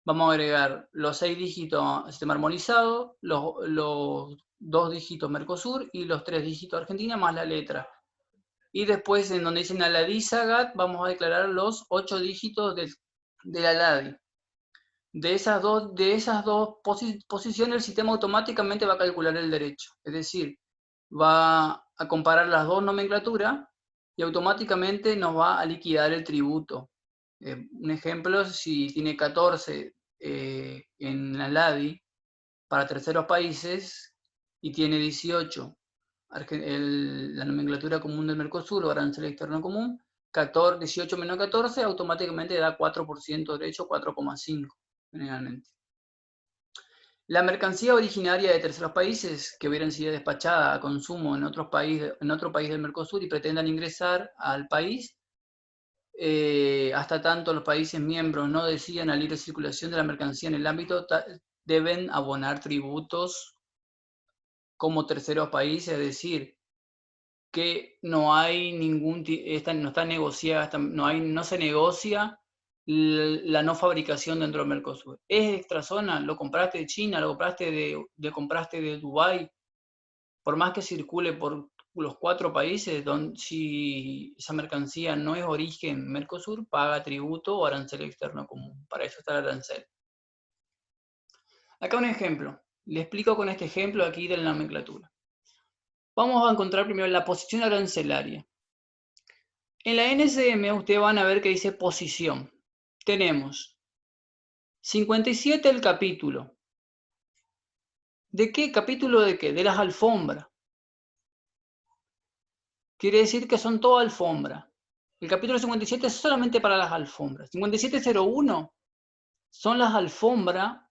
Vamos a agregar los 6 dígitos sistema armonizado, los 2 dígitos Mercosur y los 3 dígitos Argentina más la letra. Y después en donde dicen ALADI SAGAT vamos a declarar los 8 dígitos del ALADI. De esas dos posiciones el sistema automáticamente va a calcular el derecho. Es decir, va a comparar las dos nomenclaturas y automáticamente nos va a liquidar el tributo. Un ejemplo, si tiene 14 en la LADI para terceros países y tiene 18 la nomenclatura común del Mercosur o arancel externo común, 18 menos 14 automáticamente da 4% derecho, 4,5 generalmente. La mercancía originaria de terceros países que hubieran sido despachada a consumo en otro país del Mercosur y pretendan ingresar al país, hasta tanto los países miembros no decidan la libre circulación de la mercancía en el ámbito, deben abonar tributos como terceros países, es decir, que no hay ningún, no está negociada, no se negocia la no fabricación dentro del Mercosur. Es extrazona, lo compraste de China, lo compraste de Dubái, por más que circule por los 4 países, si esa mercancía no es origen Mercosur, paga tributo o arancel externo común. Para eso está el arancel. Acá un ejemplo. Le explico con este ejemplo aquí de la nomenclatura. Vamos a encontrar primero la posición arancelaria. En la NSM ustedes van a ver que dice posición. Tenemos 57 el capítulo. ¿De qué? ¿Capítulo de qué? De las alfombras. Quiere decir que son todas alfombras. El capítulo 57 es solamente para las alfombras. 5701 son las alfombras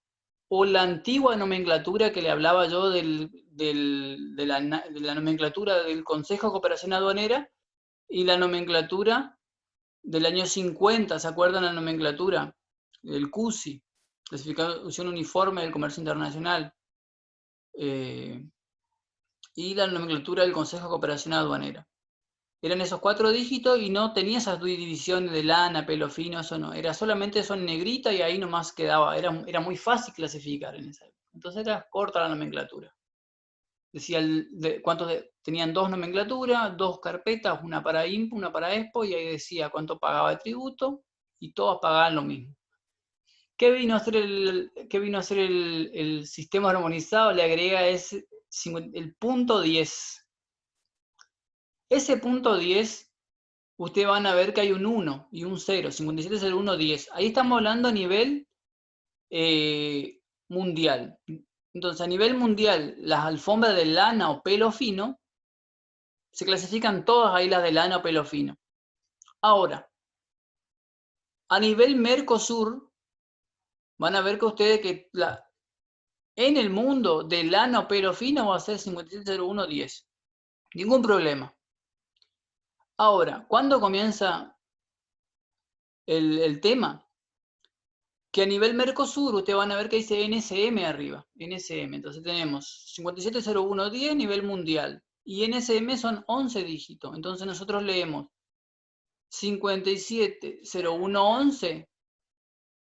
o la antigua nomenclatura que le hablaba yo de la nomenclatura del Consejo de Cooperación Aduanera y la nomenclatura del año 50, ¿se acuerdan la nomenclatura? El CUSI, Clasificación Uniforme del Comercio Internacional, y la nomenclatura del Consejo de Cooperación Aduanera. Eran esos 4 dígitos y no tenía esas divisiones de lana, pelo fino, eso no. Era solamente eso en negrita y ahí nomás quedaba. Era muy fácil clasificar en esa época. Entonces era corta la nomenclatura. Decía tenían 2 nomenclaturas, 2 carpetas, una para INPO, una para EXPO, y ahí decía cuánto pagaba de tributo y todas pagaban lo mismo. ¿Qué vino a hacer el sistema armonizado? Le agrega el punto 10. Ese punto 10, ustedes van a ver que hay un 1 y un 0, 570110. Ahí estamos hablando a nivel mundial. Entonces, a nivel mundial, las alfombras de lana o pelo fino, se clasifican todas ahí las de lana o pelo fino. Ahora, a nivel Mercosur, van a ver que ustedes en el mundo de lana o pelo fino va a ser 570110. Ningún problema. Ahora, ¿cuándo comienza el tema? Que a nivel Mercosur, ustedes van a ver que dice NSM arriba. NSM. Entonces tenemos 570110 nivel mundial. Y NSM son 11 dígitos. Entonces nosotros leemos 570111,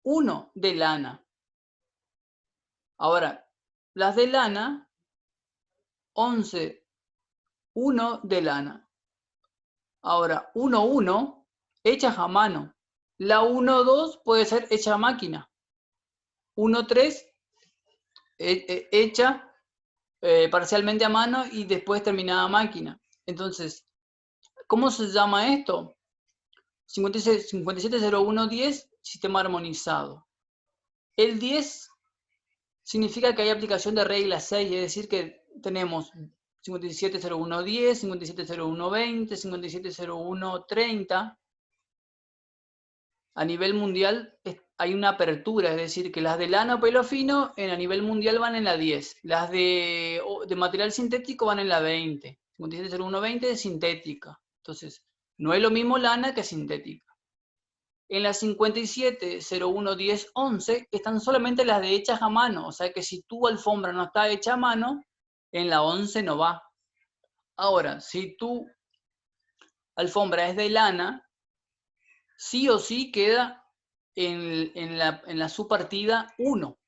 1 de lana. Ahora, las de lana, 11, 1 de lana. Ahora, 1.1, hechas a mano. La 1.2 puede ser hecha a máquina. 1.3, hecha parcialmente a mano y después terminada a máquina. Entonces, ¿cómo se llama esto? 570110, sistema armonizado. El 10 significa que hay aplicación de regla 6, es decir, que tenemos 570110, 570120, 570130. A nivel mundial hay una apertura, es decir, que las de lana o pelo fino a nivel mundial van en la 10. Las de material sintético van en la 20. 570120 es sintética. Entonces, no es lo mismo lana que sintética. En la 57011011 están solamente las de hechas a mano. O sea que si tu alfombra no está hecha a mano, En la 11 no va. Ahora, si tu alfombra es de lana, sí o sí queda en la subpartida 1.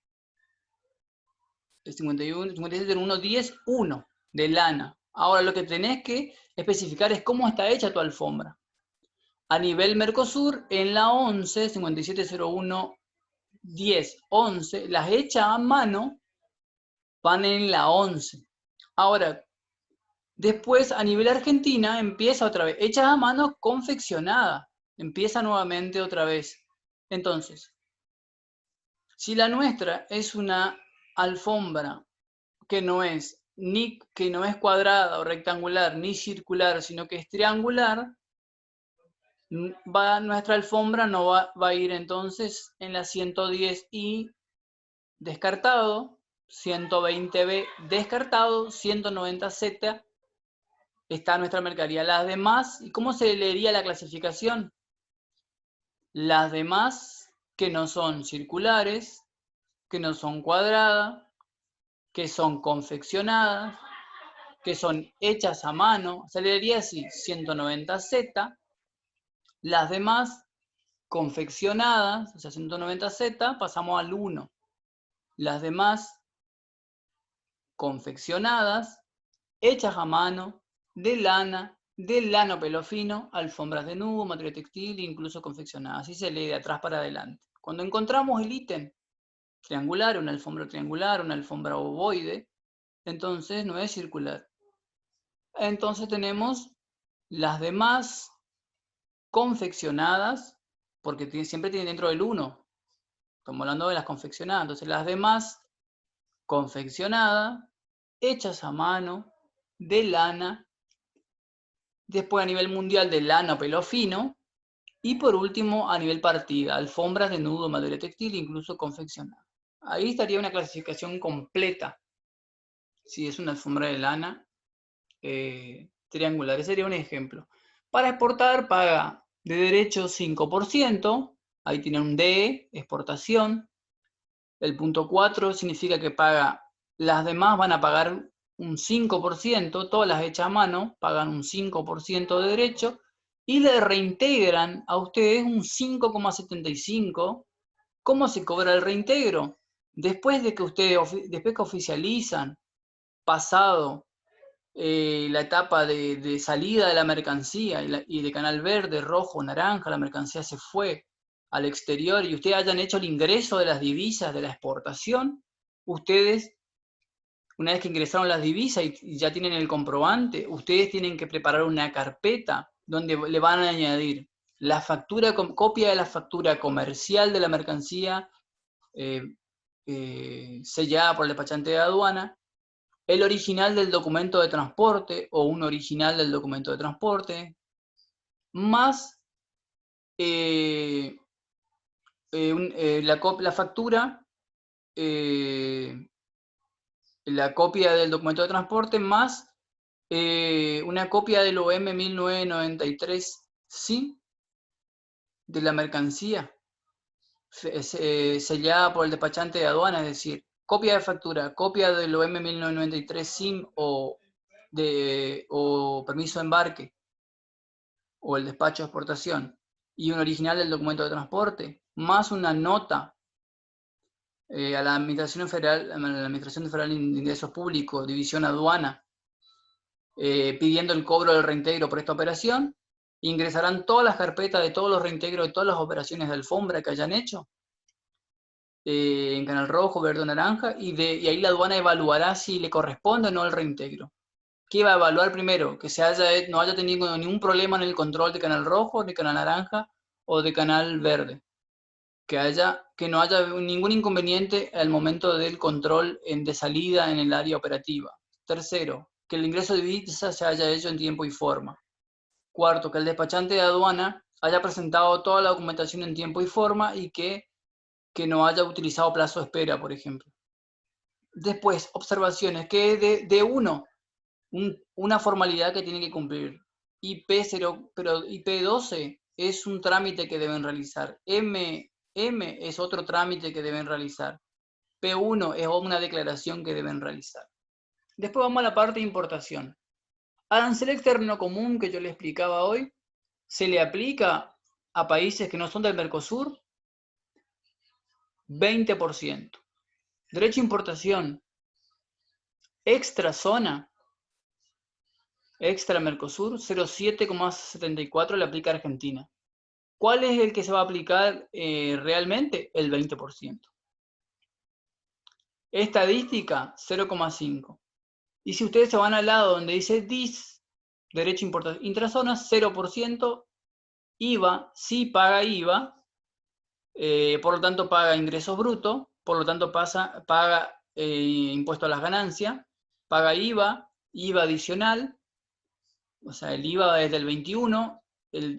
El 51, 57, 1, 10, 1 de lana. Ahora lo que tenés que especificar es cómo está hecha tu alfombra. A nivel Mercosur, en la 11, 5701, 10, 11, las hechas a mano van en la 11. Ahora, después a nivel Argentina empieza otra vez, hechas a mano confeccionada. Empieza nuevamente otra vez. Entonces, si la nuestra es una alfombra que no es cuadrada o rectangular ni circular, sino que es triangular, nuestra alfombra no va a ir entonces en la 110i descartado, 120b descartado, 190z está nuestra mercadería. Las demás, ¿y cómo se leería la clasificación? Las demás que no son circulares, que no son cuadradas, que son confeccionadas, que son hechas a mano, se leería así, 190Z, las demás confeccionadas, o sea, 190Z, pasamos al 1. Las demás confeccionadas, hechas a mano, de lana pelo fino, alfombras de nudo, material textil, incluso confeccionadas. Así se lee de atrás para adelante. Cuando encontramos el ítem triangular, una alfombra ovoide, entonces no es circular. Entonces tenemos las demás confeccionadas, porque siempre tienen dentro del 1. Estamos hablando de las confeccionadas. Entonces las demás confeccionadas, hechas a mano, de lana, después a nivel mundial de lana o pelo fino, y por último a nivel partida, alfombras de nudo, madera textil, incluso confeccionada. Ahí estaría una clasificación completa. Si es una alfombra de lana triangular, ese sería un ejemplo. Para exportar paga de derecho 5%, ahí tiene un D, exportación. El punto 4 significa que paga, las demás van a pagar un 5%, todas las hechas a mano pagan un 5% de derecho y le reintegran a ustedes un 5,75%. ¿Cómo se cobra el reintegro? Después de que después que oficializan, pasado la etapa de salida de la mercancía y de canal verde, rojo, naranja, la mercancía se fue al exterior y ustedes hayan hecho el ingreso de las divisas de la exportación, ustedes, una vez que ingresaron las divisas y ya tienen el comprobante, ustedes tienen que preparar una carpeta donde le van a añadir la factura, copia de la factura comercial de la mercancía sellada por el despachante de aduana, el original del documento de transporte o un original del documento de transporte, más la factura, la copia del documento de transporte, más una copia del OM 1993, ¿sí? De la mercancía, sellada por el despachante de aduana, es decir, copia de factura, copia del OM 1993 SIM o permiso de embarque, o el despacho de exportación, y un original del documento de transporte, más una nota a la Administración Federal de Ingresos Públicos, División Aduana, pidiendo el cobro del reintegro por esta operación, ingresarán todas las carpetas de todos los reintegros de todas las operaciones de alfombra que hayan hecho, en canal rojo, verde o naranja, y ahí la aduana evaluará si le corresponde o no el reintegro. ¿Qué va a evaluar primero? Que no haya tenido ningún problema en el control de canal rojo, de canal naranja o de canal verde. Que no haya ningún inconveniente al momento del control de salida en el área operativa. Tercero, que el ingreso de divisas se haya hecho en tiempo y forma. Cuarto, que el despachante de aduana haya presentado toda la documentación en tiempo y forma y que no haya utilizado plazo de espera, por ejemplo. Después, observaciones, que es de uno, una formalidad que tiene que cumplir. IP12 es un trámite que deben realizar. M es otro trámite que deben realizar. P1 es una declaración que deben realizar. Después vamos a la parte de importación. Arancel externo común que yo le explicaba hoy, se le aplica a países que no son del Mercosur 20%. Derecho de importación extra zona, extra Mercosur, 0,7,74 le aplica a Argentina. ¿Cuál es el que se va a aplicar realmente? El 20%. Estadística, 0,5. Y si ustedes se van al lado donde dice DIS, derecho de importación intrazona, 0%, IVA, sí paga IVA, por lo tanto paga ingresos brutos, por lo tanto paga impuesto a las ganancias, paga IVA, IVA adicional, o sea, el IVA es del 21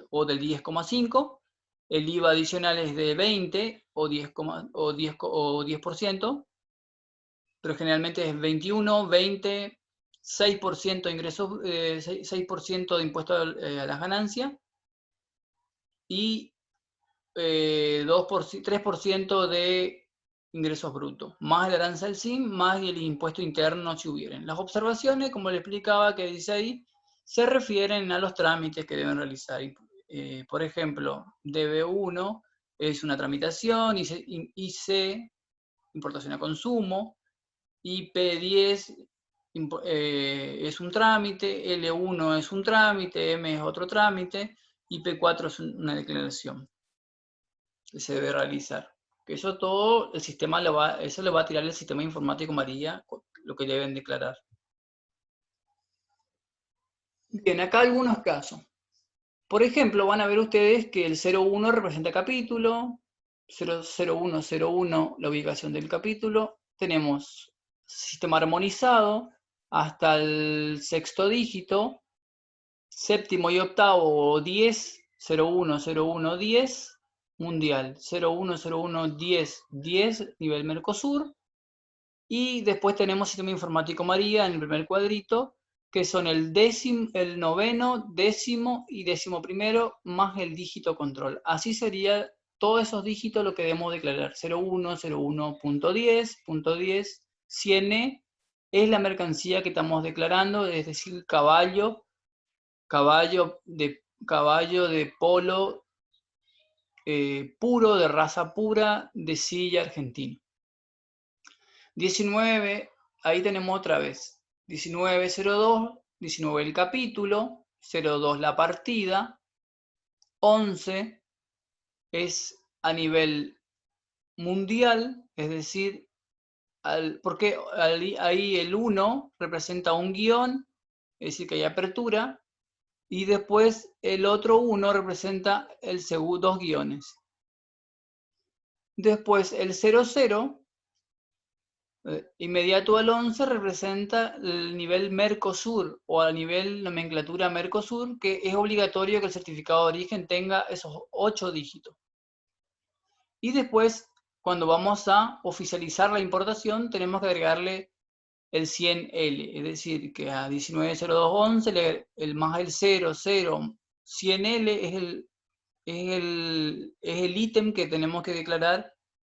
o del 10,5, el IVA adicional es de 20 o 10%, pero generalmente es 21, 20, 6% de ingresos, 6% de impuesto a las ganancias y 3% de ingresos brutos, más el arancel SIM, más el impuesto interno si hubieran. Las observaciones, como le explicaba que dice ahí, se refieren a los trámites que deben realizar. Por ejemplo, DB1 es una tramitación, IC, importación a consumo, IP10 es un trámite, L1 es un trámite, M es otro trámite, IP4 es una declaración que se debe realizar. Que eso todo el sistema eso le va a tirar el sistema informático María, lo que deben declarar. Bien, acá algunos casos. Por ejemplo, van a ver ustedes que el 01 representa capítulo, 00101 la ubicación del capítulo. Tenemos sistema armonizado hasta el sexto dígito, séptimo y octavo 10, 01, 01, 10, mundial, 01, 01, 10, 10, nivel Mercosur. Y después tenemos sistema informático María en el primer cuadrito, que son el noveno, décimo y décimo primero, más el dígito control. Así sería todos esos dígitos lo que debemos declarar. 01, 01.10, 100E es la mercancía que estamos declarando, es decir, caballo de polo puro, de raza pura, de silla argentina. 19, ahí tenemos otra vez, 1902, 19 el capítulo, 02 la partida, 11 es a nivel mundial, es decir, porque ahí el 1 representa un guión, es decir, que hay apertura, y después el otro 1 representa dos guiones. Después el 00, inmediato al 11, representa el nivel Mercosur o a nivel nomenclatura Mercosur, que es obligatorio que el certificado de origen tenga esos 8 dígitos. Y después, cuando vamos a oficializar la importación, tenemos que agregarle el 100L, es decir, que a 190211 el más el 00 100L es el ítem que tenemos que declarar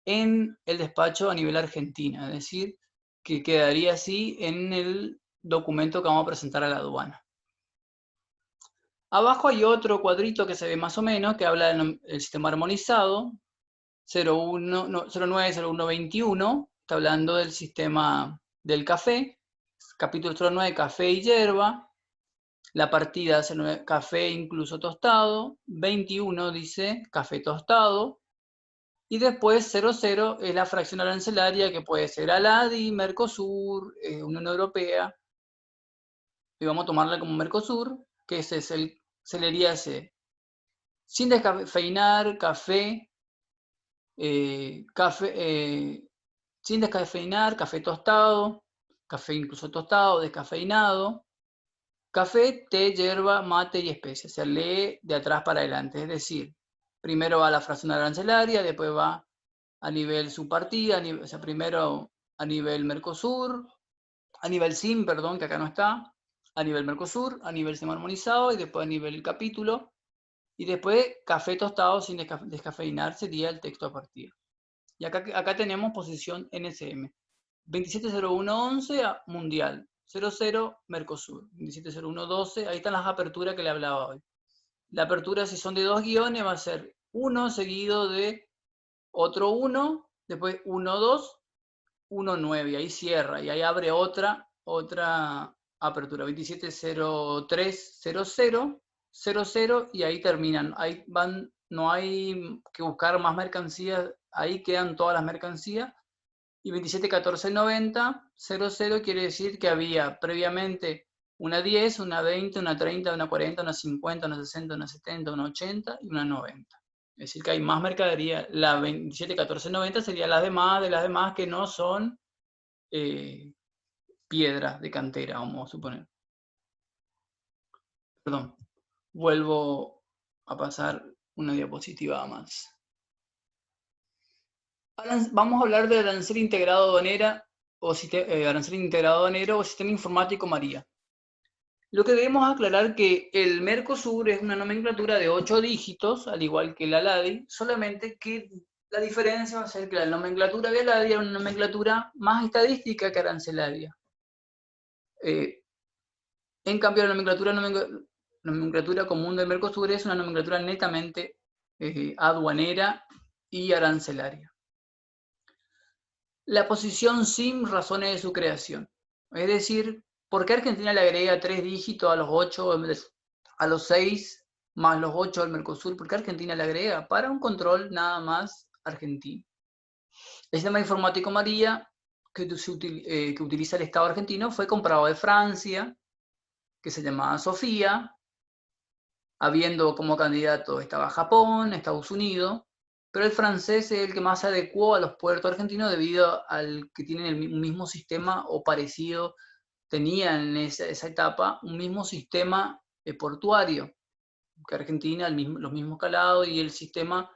en el despacho a nivel Argentina, es decir, que quedaría así en el documento que vamos a presentar a la aduana. Abajo hay otro cuadrito que se ve más o menos, que habla del sistema armonizado, 090121, está hablando del sistema del café, capítulo 09, café y hierba, la partida café incluso tostado, 21 dice café tostado, y después 00 es la fracción arancelaria que puede ser ALADI, Mercosur, Unión Europea, y vamos a tomarla como Mercosur, que ese es se leería ese, sin descafeinar, café, sin descafeinar, café tostado, café incluso tostado, descafeinado, café, té, hierba, mate y especias. Se lee de atrás para adelante, es decir, primero va la fracción arancelaria, después va a nivel subpartida, o sea, primero a nivel Mercosur, a nivel SIM, perdón, que acá no está, a nivel Mercosur, a nivel SIM armonizado y después a nivel capítulo. Y después café tostado sin descafeinar sería el texto a partir. Y acá tenemos posición NSM. 270111 mundial, 270100 Mercosur, 270112, ahí están las aperturas que le hablaba hoy. La apertura, si son de 2 guiones, va a ser 1 seguido de otro 1, después 1, 2, 1, 9, y ahí cierra, y ahí abre otra apertura, 270300, y ahí terminan. Ahí van, no hay que buscar más mercancías, ahí quedan todas las mercancías. Y 27149000 quiere decir que había previamente una 10, una 20, una 30, una 40, una 50, una 60, una 70, una 80 y una 90. Es decir, que hay más mercadería. La 271490 sería las demás que no son piedras de cantera, vamos a suponer. Perdón, vuelvo a pasar una diapositiva más. Vamos a hablar del arancel integrado aduanera o arancel integrado aduanero o sistema informático María. Lo que debemos aclarar que el Mercosur es una nomenclatura de 8 dígitos, al igual que la LADI, solamente que la diferencia va a ser que la nomenclatura de LADI es una nomenclatura más estadística que arancelaria. En cambio, la nomenclatura común del Mercosur es una nomenclatura netamente aduanera y arancelaria. La posición SIM, razones de su creación. Es decir, ¿por qué Argentina le agrega 3 dígitos a los 8, a los 6, más los 8 al Mercosur? ¿Por qué Argentina le agrega? Para un control nada más argentino. El sistema informático María, que utiliza el Estado argentino, fue comprado de Francia, que se llamaba Sofía, habiendo como candidato estaba Japón, Estados Unidos, pero el francés es el que más se adecuó a los puertos argentinos debido al que tienen un mismo sistema o parecido, tenían en esa etapa un mismo sistema portuario que Argentina, los mismos calados, y el sistema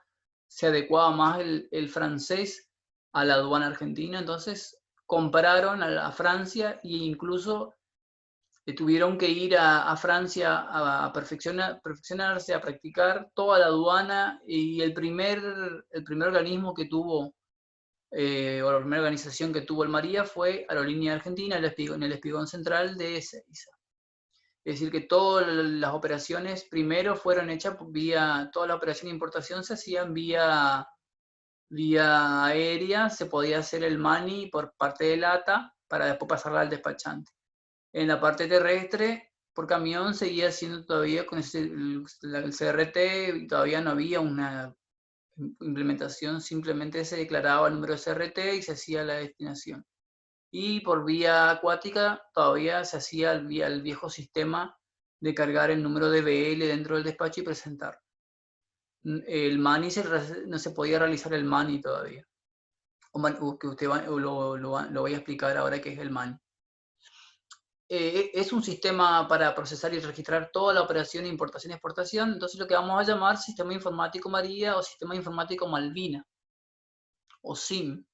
se adecuaba más el francés a la aduana argentina, entonces compraron a Francia e incluso tuvieron que ir a Francia a perfeccionarse, a practicar toda la aduana, y el primer organismo que tuvo, o la primera organización que tuvo el María fue Aerolínea Argentina, en el espigón central de Ezeiza. Es decir, que todas las operaciones primero fueron hechas toda la operación de importación se hacían vía aérea, se podía hacer el MANI por parte del ATA para después pasarla al despachante. En la parte terrestre, por camión, seguía siendo todavía con el CRT, y todavía no había una implementación, simplemente se declaraba el número de CRT y se hacía la destinación. Y por vía acuática todavía se hacía el viejo sistema de cargar el número de BL dentro del despacho y presentar. El MANI no se podía realizar el MANI todavía. Que usted lo voy a explicar ahora qué es el MANI. Es un sistema para procesar y registrar toda la operación de importación y exportación, entonces lo que vamos a llamar Sistema Informático María o Sistema Informático Malvina, o SIM.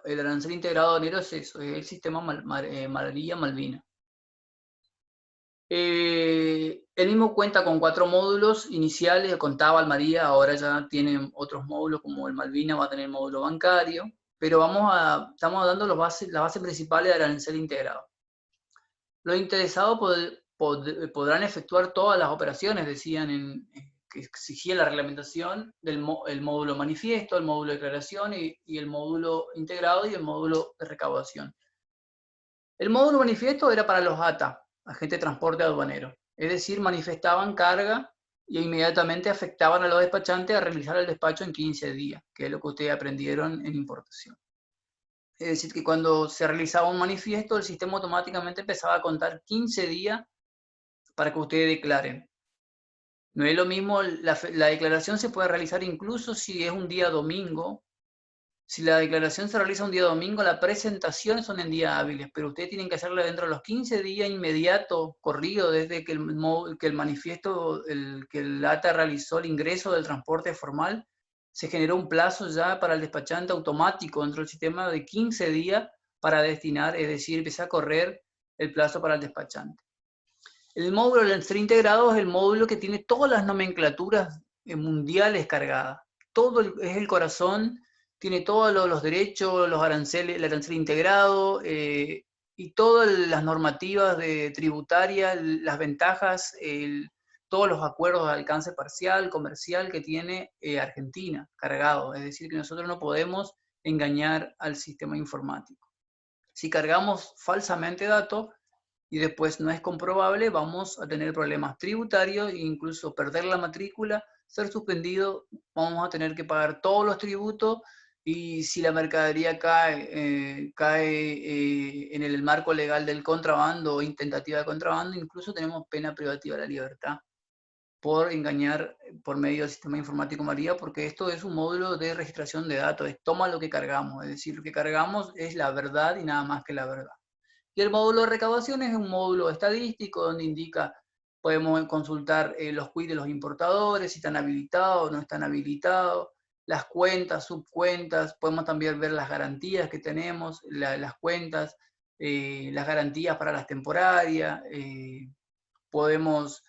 El arancel integrado aduanero es eso, es el Sistema María Malvina. El mismo cuenta con 4 módulos iniciales, contaba el María, ahora ya tiene otros módulos como el Malvina, va a tener el módulo bancario, pero estamos dando las bases principales del arancel integrado. Los interesados podrán efectuar todas las operaciones, decían, que exigía la reglamentación del el módulo manifiesto, el módulo de declaración y el módulo integrado y el módulo de recaudación. El módulo manifiesto era para los ATA, agentes de transporte aduanero, es decir, manifestaban carga y inmediatamente afectaban a los despachantes a realizar el despacho en 15 días, que es lo que ustedes aprendieron en importación. Es decir, que cuando se realizaba un manifiesto, el sistema automáticamente empezaba a contar 15 días para que ustedes declaren. No es lo mismo, la declaración se puede realizar incluso si es un día domingo. Si la declaración se realiza un día domingo, las presentaciones son en días hábiles, pero ustedes tienen que hacerla dentro de los 15 días inmediato, corrido, desde que el manifiesto, que el ATA realizó el ingreso del transporte formal, se generó un plazo ya para el despachante automático dentro del sistema de 15 días para destinar, es decir, empieza a correr el plazo para el despachante. El módulo del arancel integrado es el módulo que tiene todas las nomenclaturas mundiales cargadas. Es el corazón, tiene todos los derechos, los aranceles, el arancel integrado, y todas las normativas tributarias, las ventajas, todos los acuerdos de alcance parcial, comercial que tiene Argentina cargado. Es decir, que nosotros no podemos engañar al sistema informático. Si cargamos falsamente datos y después no es comprobable, vamos a tener problemas tributarios e incluso perder la matrícula, ser suspendido, vamos a tener que pagar todos los tributos, y si la mercadería cae en el marco legal del contrabando o intentativa de contrabando, incluso tenemos pena privativa de la libertad por engañar por medio del sistema informático María, porque esto es un módulo de registración de datos, es toma lo que cargamos, es decir, lo que cargamos es la verdad y nada más que la verdad. Y el módulo de recaudación es un módulo estadístico donde indica, podemos consultar los quit de los importadores, si están habilitados o no están habilitados, las cuentas, subcuentas, podemos también ver las garantías que tenemos, las cuentas, las garantías para las temporarias, podemos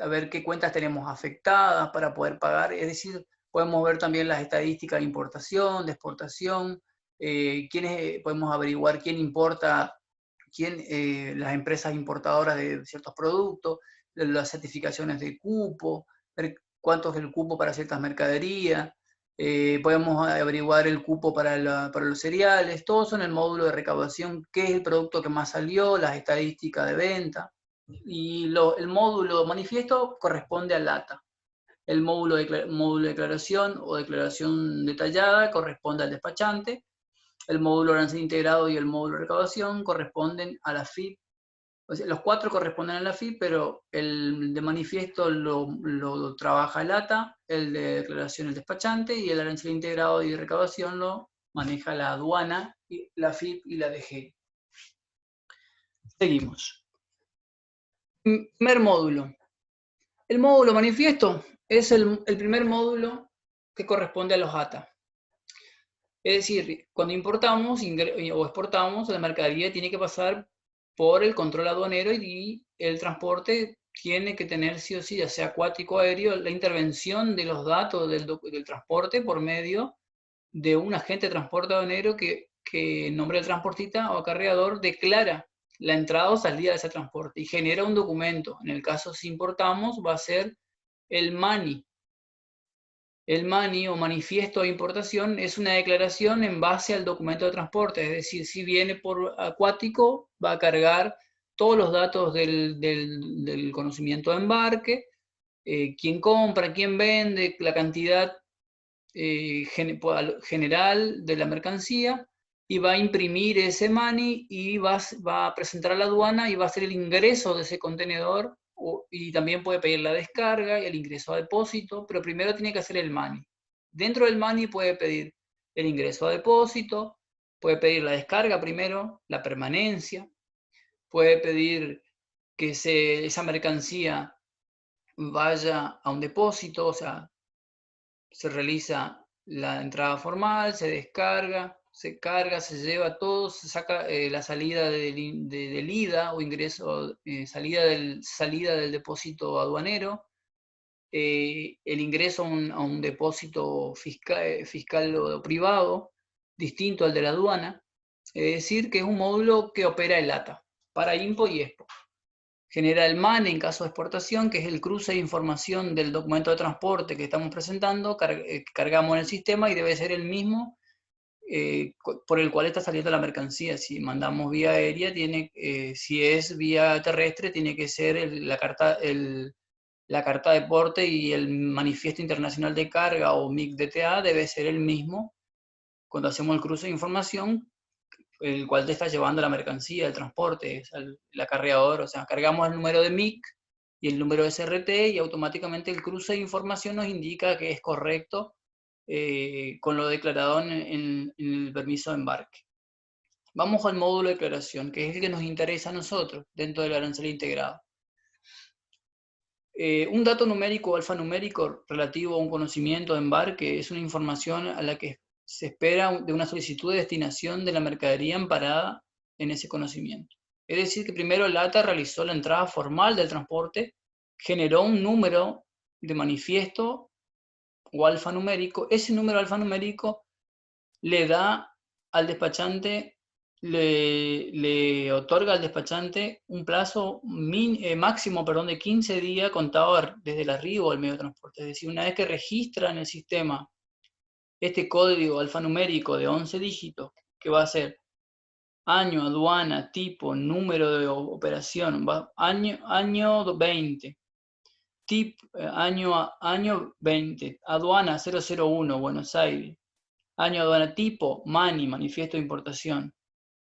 ver qué cuentas tenemos afectadas para poder pagar, es decir, podemos ver también las estadísticas de importación, de exportación, podemos averiguar quién importa, las empresas importadoras de ciertos productos, las certificaciones de cupo, ver cuánto es el cupo para ciertas mercaderías, podemos averiguar el cupo para los cereales, todo eso en el módulo de recaudación, qué es el producto que más salió, las estadísticas de venta. Y el módulo manifiesto corresponde al ATA. El módulo de declaración o declaración detallada corresponde al despachante. El módulo de arancel integrado y el módulo de recaudación corresponden a la FIP. O sea, los 4 corresponden a la FIP, pero el de manifiesto lo trabaja el ATA, el de declaración el despachante, y el arancel integrado y de recaudación lo maneja la aduana, la FIP y la DG. Seguimos. Primer módulo. El módulo manifiesto es el primer módulo que corresponde a los ATA. Es decir, cuando importamos o exportamos, la mercadería tiene que pasar por el control aduanero y el transporte tiene que tener sí o sí, ya sea acuático o aéreo, la intervención de los datos del transporte por medio de un agente de transporte aduanero que en nombre del transportista o acarreador declara la entrada o salida de ese transporte y genera un documento. En el caso si importamos va a ser el MANI. El MANI o manifiesto de importación es una declaración en base al documento de transporte, es decir, si viene por acuático va a cargar todos los datos del conocimiento de embarque, quién compra, quién vende, la cantidad general de la mercancía, y va a imprimir ese MANI y va a presentar a la aduana y va a hacer el ingreso de ese contenedor, y también puede pedir la descarga y el ingreso a depósito, pero primero tiene que hacer el MANI. Dentro del MANI puede pedir el ingreso a depósito, puede pedir la descarga primero, la permanencia, puede pedir que esa mercancía vaya a un depósito, o sea, se realiza la entrada formal, se descarga, se carga, se lleva todo, se saca la salida del IDA o ingreso, salida del depósito aduanero, el ingreso a un depósito fiscal o privado, distinto al de la aduana. Es decir, que es un módulo que opera el ATA, para IMPO y EXPO. Genera el MAN en caso de exportación, que es el cruce de información del documento de transporte que estamos presentando, cargamos en el sistema y debe ser el mismo por el cual está saliendo la mercancía. Si mandamos vía aérea, si es vía terrestre, tiene que ser la carta de porte, y el manifiesto internacional de carga o MIC-DTA debe ser el mismo cuando hacemos el cruce de información, el cual te está llevando la mercancía, el transporte, el acarreador. O sea, cargamos el número de MIC y el número de SRT y automáticamente el cruce de información nos indica que es correcto con lo declarado en el permiso de embarque. Vamos al módulo de declaración, que es el que nos interesa a nosotros dentro del arancel integrado. Un dato numérico o alfanumérico relativo a un conocimiento de embarque es una información a la que se espera de una solicitud de destinación de la mercadería amparada en ese conocimiento. Es decir, que primero el ATA realizó la entrada formal del transporte, generó un número de manifiesto o alfanumérico. Ese número alfanumérico le da al despachante le otorga al despachante un plazo máximo de 15 días contado desde el arribo del medio de transporte. Es decir, una vez que registra en el sistema este código alfanumérico de 11 dígitos, que va a ser año, aduana, tipo, número de operación, año 20, año 20, aduana 001, Buenos Aires, año aduana tipo, MANI, manifiesto de importación,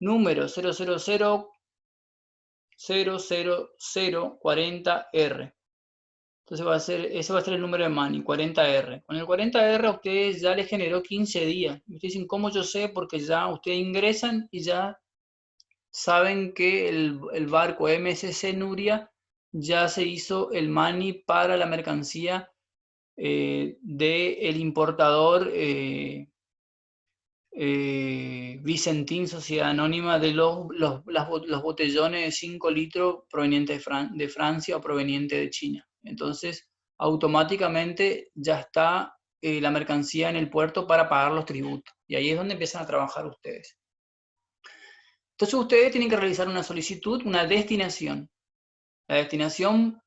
número 00040R. Entonces ese va a ser el número de MANI, 40R. Con el 40R a ustedes ya les generó 15 días. Ustedes dicen, ¿cómo yo sé? Porque ya ustedes ingresan y ya saben que el barco MSC Nuria ya se hizo el MANI para la mercancía del importador Vicentín, Sociedad Anónima, de los botellones de 5 litros provenientes de Francia o provenientes de China. Entonces, automáticamente ya está la mercancía en el puerto para pagar los tributos. Y ahí es donde empiezan a trabajar ustedes. Entonces, ustedes tienen que realizar una solicitud, una destinación. La destinación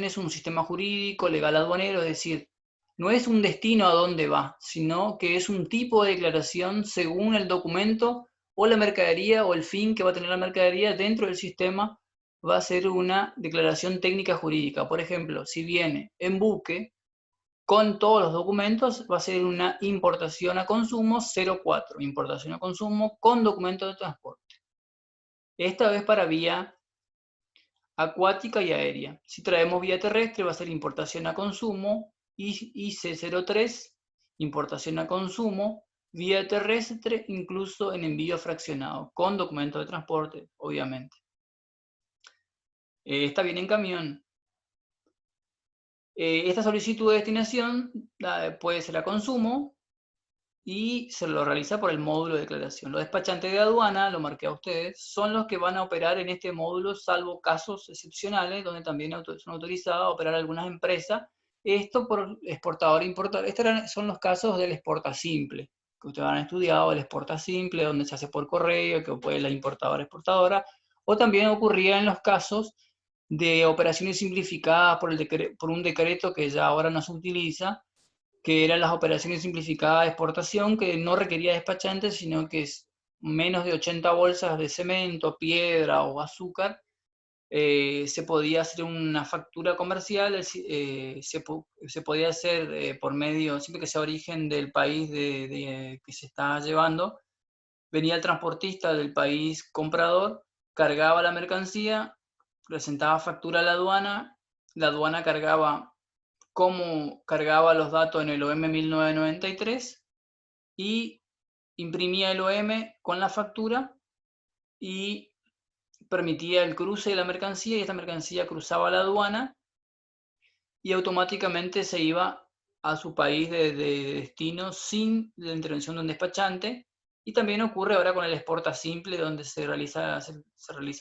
es un sistema jurídico, legal aduanero, es decir, no es un destino a dónde va, sino que es un tipo de declaración según el documento o la mercadería o el fin que va a tener la mercadería dentro del sistema, va a ser una declaración técnica jurídica. Por ejemplo, si viene en buque con todos los documentos, va a ser una importación a consumo 04, importación a consumo con documento de transporte. Esta vez para vía acuática y aérea. Si traemos vía terrestre va a ser importación a consumo, IC03, importación a consumo, vía terrestre, incluso en envío fraccionado, con documento de transporte, obviamente. Está bien en camión. Esta solicitud de destinación puede ser a consumo y se lo realiza por el módulo de declaración. Los despachantes de aduana, lo marqué a ustedes, son los que van a operar en este módulo, salvo casos excepcionales, donde también son autorizadas a operar algunas empresas. Esto por exportador e importador. Estos son los casos del exporta simple, que ustedes han estudiado, el exporta simple, donde se hace por correo, que puede la importadora exportadora, o también ocurría en los casos de operaciones simplificadas por un decreto que ya ahora no se utiliza, que eran las operaciones simplificadas de exportación, que no requería despachantes, sino que es menos de 80 bolsas de cemento, piedra o azúcar, se podía hacer una factura comercial, se podía hacer por medio, siempre que sea origen del país que se está llevando, venía el transportista del país comprador, cargaba la mercancía, presentaba factura a la aduana cargaba cómo cargaba los datos en el OM 1993 y imprimía el OM con la factura y permitía el cruce de la mercancía, y esta mercancía cruzaba la aduana y automáticamente se iba a su país de destino sin la intervención de un despachante. Y también ocurre ahora con el exporta simple, donde se realiza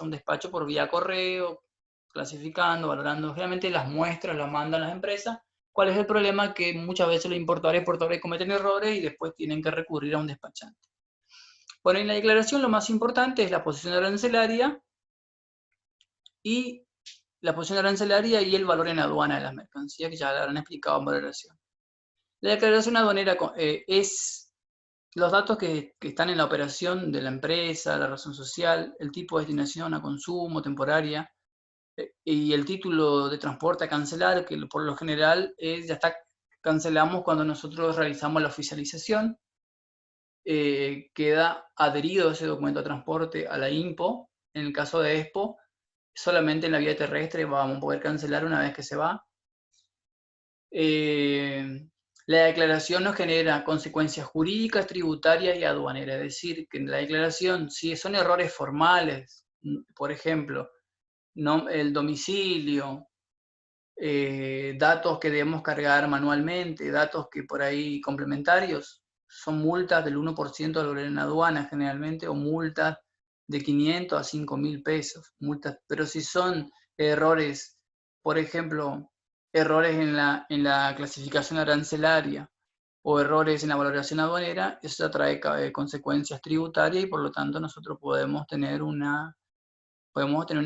un despacho por vía correo, clasificando, valorando. Generalmente las muestras las mandan las empresas. ¿Cuál es el problema? Que muchas veces los importadores y exportadores cometen errores y después tienen que recurrir a un despachante. Bueno, en la declaración lo más importante es la posición arancelaria y el valor en aduana de las mercancías, que ya lo han explicado en valoración. La declaración aduanera es los datos que están en la operación de la empresa, la razón social, el tipo de destinación a consumo, temporaria, y el título de transporte a cancelar, que por lo general cancelamos cuando nosotros realizamos la oficialización. Queda adherido ese documento de transporte a la INPO. En el caso de EXPO, solamente en la vía terrestre vamos a poder cancelar una vez que se va. La declaración nos genera consecuencias jurídicas, tributarias y aduaneras. Es decir, que en la declaración, si son errores formales, por ejemplo, el domicilio, datos que debemos cargar manualmente, datos que por ahí complementarios, son multas del 1% del valor en aduana generalmente, o multas de 500 a 5.000 pesos. Pero si son errores, por ejemplo, errores en la clasificación arancelaria, o errores en la valoración aduanera, eso ya trae consecuencias tributarias y por lo tanto nosotros podemos tener una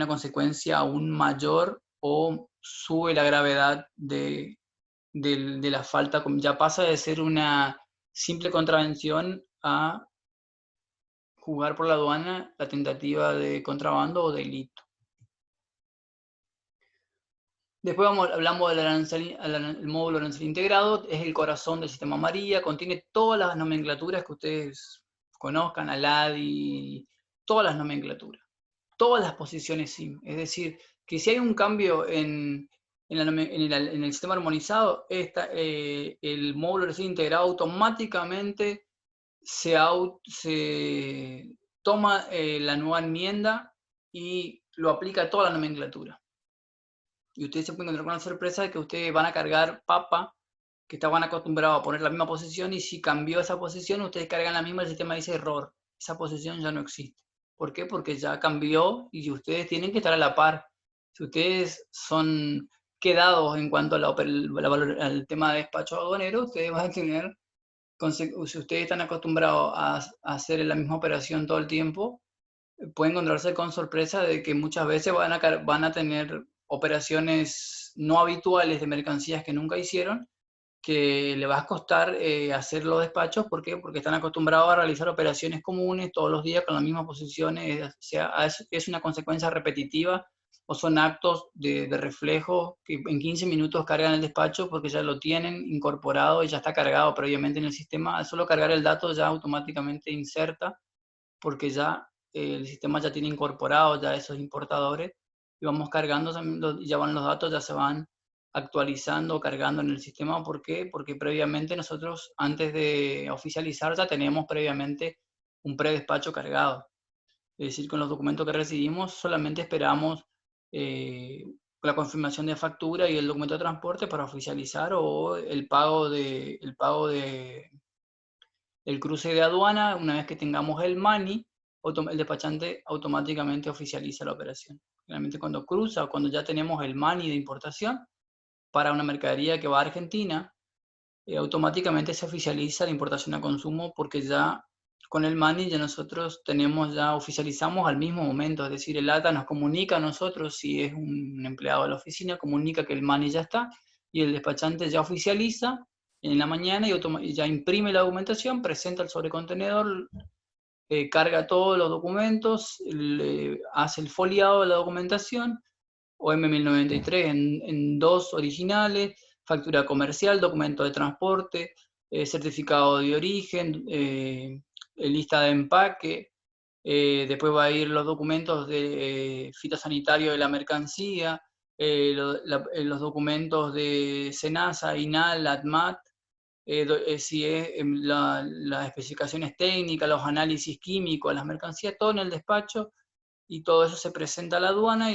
consecuencia aún mayor o sube la gravedad de la falta, ya pasa de ser una simple contravención a jugar por la aduana la tentativa de contrabando o delito. Después hablamos del módulo arancel integrado, es el corazón del sistema María, contiene todas las nomenclaturas que ustedes conozcan, ALADI, todas las nomenclaturas, todas las posiciones SIM. Es decir, que si hay un cambio en el sistema armonizado, el módulo arancel integrado automáticamente se toma la nueva enmienda y lo aplica a toda la nomenclatura. Y ustedes se pueden encontrar con la sorpresa de que ustedes van a cargar papa, que estaban acostumbrados a poner la misma posición, y si cambió esa posición, ustedes cargan la misma, el sistema dice error. Esa posición ya no existe. ¿Por qué? Porque ya cambió y ustedes tienen que estar a la par. Si ustedes son quedados en cuanto a al tema de despacho aduanero, ustedes van a tener, si ustedes están acostumbrados a hacer la misma operación todo el tiempo, pueden encontrarse con sorpresa de que muchas veces van a tener operaciones no habituales de mercancías que nunca hicieron, que le va a costar hacer los despachos. ¿Por qué? Porque están acostumbrados a realizar operaciones comunes todos los días con las mismas posiciones, o sea, es una consecuencia repetitiva o son actos de reflejo que en 15 minutos cargan el despacho porque ya lo tienen incorporado y ya está cargado previamente en el sistema. Al solo cargar el dato ya automáticamente inserta porque ya el sistema ya tiene incorporado ya esos importadores y vamos cargando, ya van los datos, ya se van actualizando, cargando en el sistema. ¿Por qué? Porque previamente nosotros, antes de oficializar, ya teníamos previamente un predespacho cargado. Es decir, con los documentos que recibimos solamente esperamos la confirmación de factura y el documento de transporte para oficializar, o el pago de el cruce de aduana. Una vez que tengamos el MANI, el despachante automáticamente oficializa la operación. Realmente cuando cruza o cuando ya tenemos el MANI de importación para una mercadería que va a Argentina, automáticamente se oficializa la importación a consumo, porque ya con el MANI ya nosotros oficializamos al mismo momento. Es decir, el ATA nos comunica a nosotros, si es un empleado de la oficina, comunica que el MANI ya está y el despachante ya oficializa en la mañana y ya imprime la documentación, presenta el sobrecontenedor, carga todos los documentos, hace el foliado de la documentación, OM 1093 en 2 originales, factura comercial, documento de transporte, certificado de origen, lista de empaque, después va a ir los documentos de fitosanitario de la mercancía, los documentos de SENASA, INAL, ADMAT, si es las especificaciones técnicas, los análisis químicos, las mercancías, todo en el despacho, y todo eso se presenta a la aduana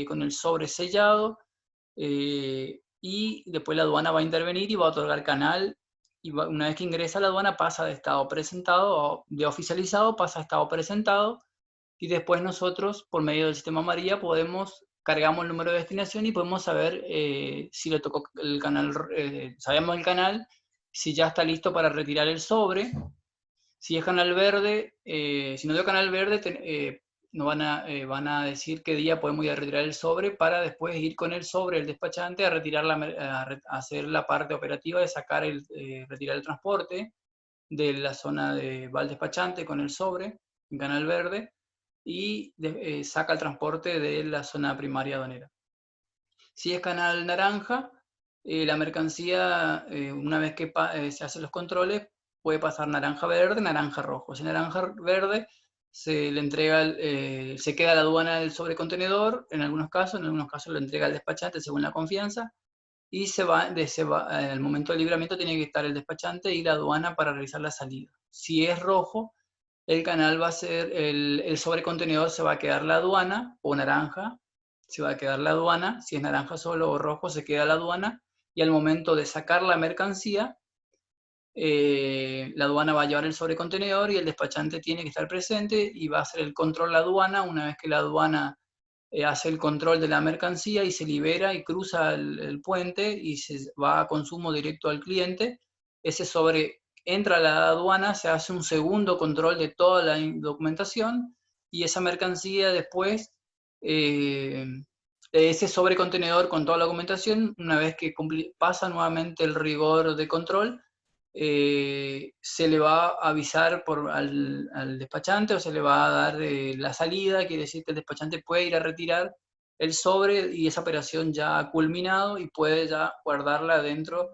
con el sobre sellado, y después la aduana va a intervenir y va a otorgar canal, y una vez que ingresa a la aduana pasa de estado presentado, de oficializado pasa a estado presentado, y después nosotros, por medio del sistema María, cargamos el número de destinación y podemos saber si le tocó el canal, sabemos el canal, si ya está listo para retirar el sobre. Si es canal verde, si no dio canal verde, nos van a decir qué día podemos ir a retirar el sobre, para después ir con el sobre, el despachante, a retirar a hacer la parte operativa de retirar el transporte de la zona va al despachante con el sobre en canal verde, y saca el transporte de la zona primaria aduanera. Si es canal naranja, la mercancía, una vez que se hacen los controles, puede pasar naranja verde, naranja rojo. Si naranja verde, se le entrega, se queda la aduana del sobrecontenedor, en algunos casos lo entrega al despachante según la confianza, y al momento del libramiento tiene que estar el despachante y la aduana para realizar la salida. Si es rojo, el canal va a ser, el sobrecontenedor se va a quedar la aduana, o naranja, se va a quedar la aduana. Si es naranja solo o rojo, se queda la aduana, y al momento de sacar la mercancía, la aduana va a llevar el sobrecontenedor y el despachante tiene que estar presente y va a hacer el control la aduana. Una vez que la aduana hace el control de la mercancía y se libera y cruza el puente y se va a consumo directo al cliente, ese sobre entra a la aduana, se hace un segundo control de toda la documentación, y esa mercancía después, ese sobrecontenedor con toda la documentación, una vez que pasa nuevamente el rigor de control, se le va a avisar al despachante, o se le va a dar la salida, quiere decir que el despachante puede ir a retirar el sobre y esa operación ya ha culminado y puede ya guardarla dentro,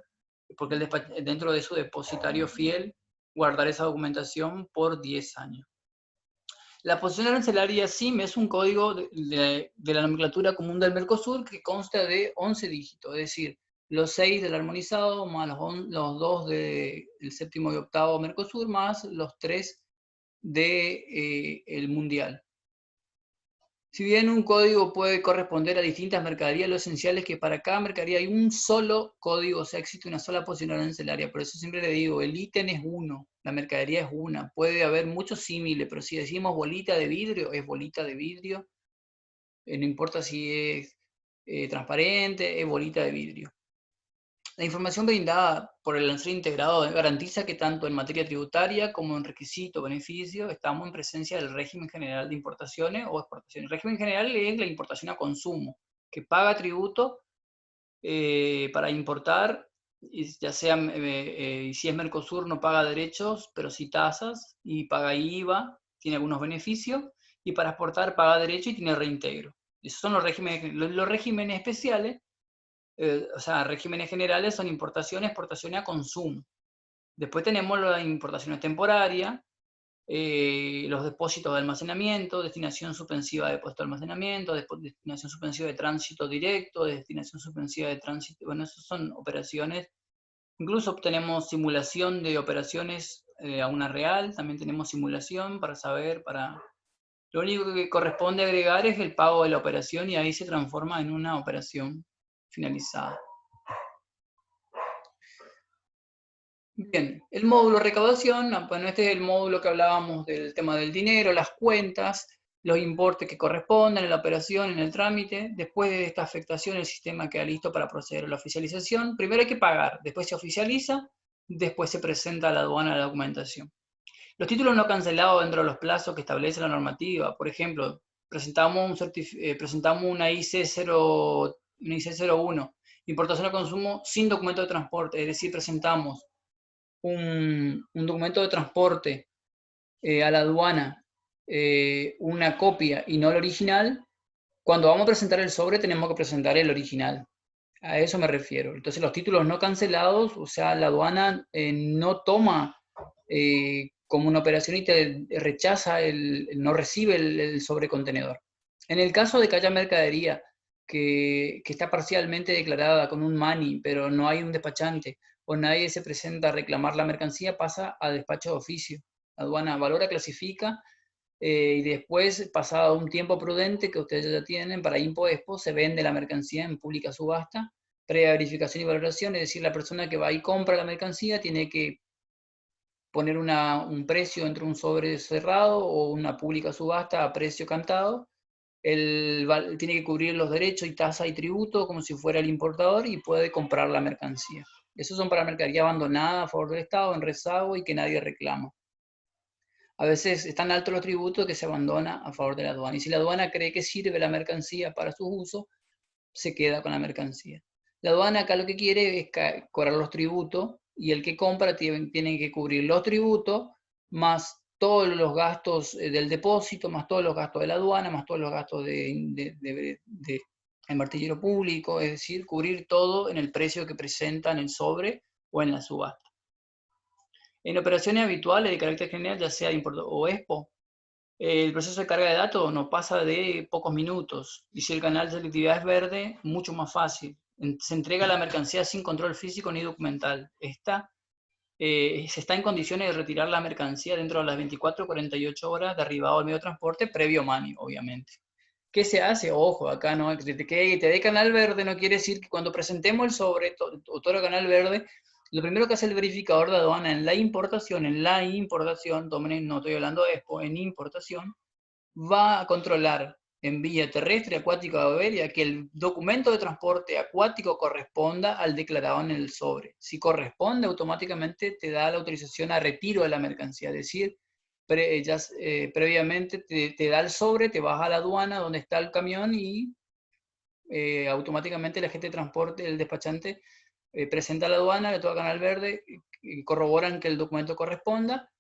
porque dentro de su depositario fiel, guardar esa documentación por 10 años. La posición arancelaria SIM es un código de la nomenclatura común del Mercosur que consta de 11 dígitos, es decir, los 6 del armonizado, más los 2 del séptimo y octavo Mercosur, más los 3 del mundial. Si bien un código puede corresponder a distintas mercaderías, lo esencial es que para cada mercadería hay un solo código, o sea, existe una sola posición arancelaria. Por eso siempre le digo, el ítem es uno, la mercadería es una. Puede haber muchos símiles, pero si decimos bolita de vidrio, es bolita de vidrio. No importa si es transparente, es bolita de vidrio. La información brindada por el arancel integrado garantiza que tanto en materia tributaria como en requisito o beneficio estamos en presencia del régimen general de importaciones o exportaciones. El régimen general es la importación a consumo, que paga tributo para importar, ya sea, si es Mercosur no paga derechos, pero sí tasas, y paga IVA, tiene algunos beneficios, y para exportar paga derecho y tiene reintegro. Esos son los regímenes especiales. O sea, regímenes generales son importación, exportación y a consumo. Después tenemos las importaciones temporarias, los depósitos de almacenamiento, destinación suspensiva de depósito de almacenamiento, destinación suspensiva de tránsito directo, destinación suspensiva de tránsito, bueno, esas son operaciones. Incluso obtenemos simulación de operaciones a una real, también tenemos simulación para saber, Lo único que corresponde agregar es el pago de la operación y ahí se transforma en una operación finalizada. Bien, el módulo recaudación, bueno, este es el módulo que hablábamos del tema del dinero, las cuentas, los importes que corresponden en la operación, en el trámite. Después de esta afectación, el sistema queda listo para proceder a la oficialización. Primero hay que pagar, después se oficializa, después se presenta a la aduana la documentación. Los títulos no cancelados dentro de los plazos que establece la normativa. Por ejemplo, presentamos una IC01, importación a consumo sin documento de transporte, es decir, presentamos un documento de transporte a la aduana, una copia y no el original. Cuando vamos a presentar el sobre tenemos que presentar el original. A eso me refiero. Entonces los títulos no cancelados, o sea, la aduana no toma como una operación y te rechaza, no recibe el sobrecontenedor. En el caso de que haya mercadería que está parcialmente declarada con un MANI, pero no hay un despachante, o nadie se presenta a reclamar la mercancía, pasa a despacho de oficio. La aduana valora, clasifica, y después, pasado un tiempo prudente que ustedes ya tienen para Impo-Expo, se vende la mercancía en pública subasta, previa verificación y valoración, es decir, la persona que va y compra la mercancía tiene que poner un precio entre un sobre cerrado o una pública subasta a precio cantado. Tiene que cubrir los derechos y tasa y tributo como si fuera el importador y puede comprar la mercancía. Esos son para mercadería abandonada a favor del Estado, en rezago y que nadie reclama. A veces están altos los tributos que se abandona a favor de la aduana. Y si la aduana cree que sirve la mercancía para su uso, se queda con la mercancía. La aduana acá lo que quiere es cobrar los tributos, y el que compra tiene que cubrir los tributos, más todos los gastos del depósito, más todos los gastos de la aduana, más todos los gastos del martillero público, es decir, cubrir todo en el precio que presenta en el sobre o en la subasta. En operaciones habituales de carácter general, ya sea Import o Expo, el proceso de carga de datos no pasa de pocos minutos, y si el canal de selectividad es verde, mucho más fácil. Se entrega la mercancía sin control físico ni documental. Se está en condiciones de retirar la mercancía dentro de las 24 o 48 horas de arribado al medio de transporte, previo MANI, obviamente. ¿Qué se hace? Ojo, acá no, que te dé canal verde no quiere decir que cuando presentemos el sobre, o todo el canal verde, lo primero que hace el verificador de aduana en la importación, tomen, no estoy hablando de Expo, en importación, va a controlar en vía terrestre, acuática o aérea, que el documento de transporte acuático corresponda al declarado en el sobre. Si corresponde, automáticamente te da la autorización a retiro de la mercancía, es decir, previamente te da el sobre, te vas a la aduana donde está el camión y automáticamente el agente de transporte, el despachante, presenta a la aduana, le toca Canal Verde, y corroboran que el documento corresponda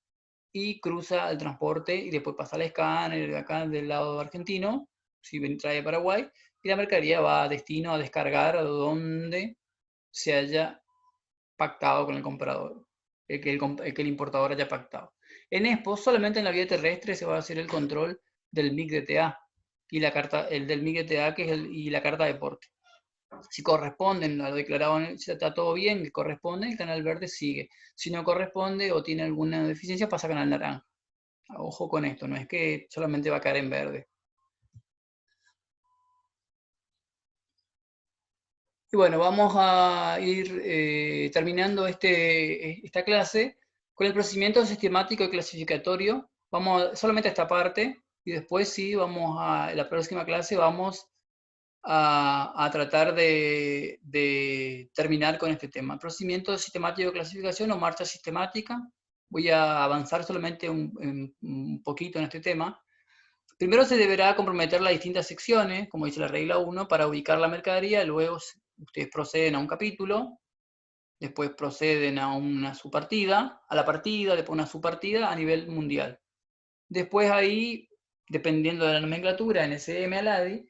y cruza el transporte y después pasa al escáner de acá del lado argentino, si trae de Paraguay, y la mercadería va a destino a descargar a donde se haya pactado con el comprador, que el importador haya pactado. En Expo, solamente en la vía terrestre se va a hacer el control del MIC-DTA y la carta, el del MIC-DTA que es y la carta de porte. Si corresponden a lo declarado, si está todo bien, que corresponde, el canal verde sigue. Si no corresponde o tiene alguna deficiencia, pasa a canal naranja. Ojo con esto, no es que solamente va a caer en verde. Y bueno, vamos a ir terminando esta clase con el procedimiento sistemático y clasificatorio. Vamos solamente a esta parte y después sí, vamos a la próxima clase vamos a tratar de terminar con este tema. Procedimiento sistemático de clasificación o marcha sistemática. Voy a avanzar solamente un poquito en este tema. Primero se deberá comprometer las distintas secciones, como dice la regla 1, para ubicar la mercadería. Luego ustedes proceden a un capítulo, después proceden a una subpartida, a la partida, después una subpartida a nivel mundial. Después ahí, dependiendo de la nomenclatura, NSM, ALADI,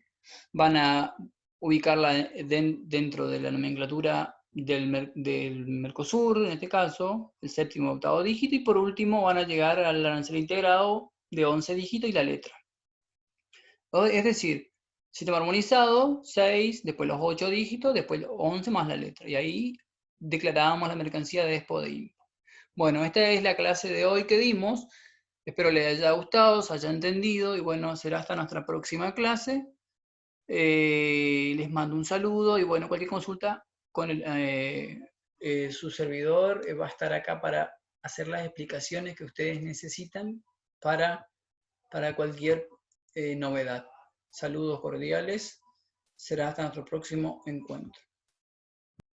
van a ubicarla dentro de la nomenclatura del Mercosur, en este caso, el séptimo o octavo dígito, y por último van a llegar al arancel integrado de 11 dígitos y la letra. Es decir, sistema armonizado, 6, después los 8 dígitos, después los 11 más la letra. Y ahí declarábamos la mercancía de Expo de Impo. Bueno, esta es la clase de hoy que dimos. Espero les haya gustado, se haya entendido y bueno, será hasta nuestra próxima clase. Les mando un saludo y bueno, cualquier consulta con su servidor va a estar acá para hacer las explicaciones que ustedes necesitan para cualquier novedad. Saludos cordiales. Será hasta nuestro próximo encuentro.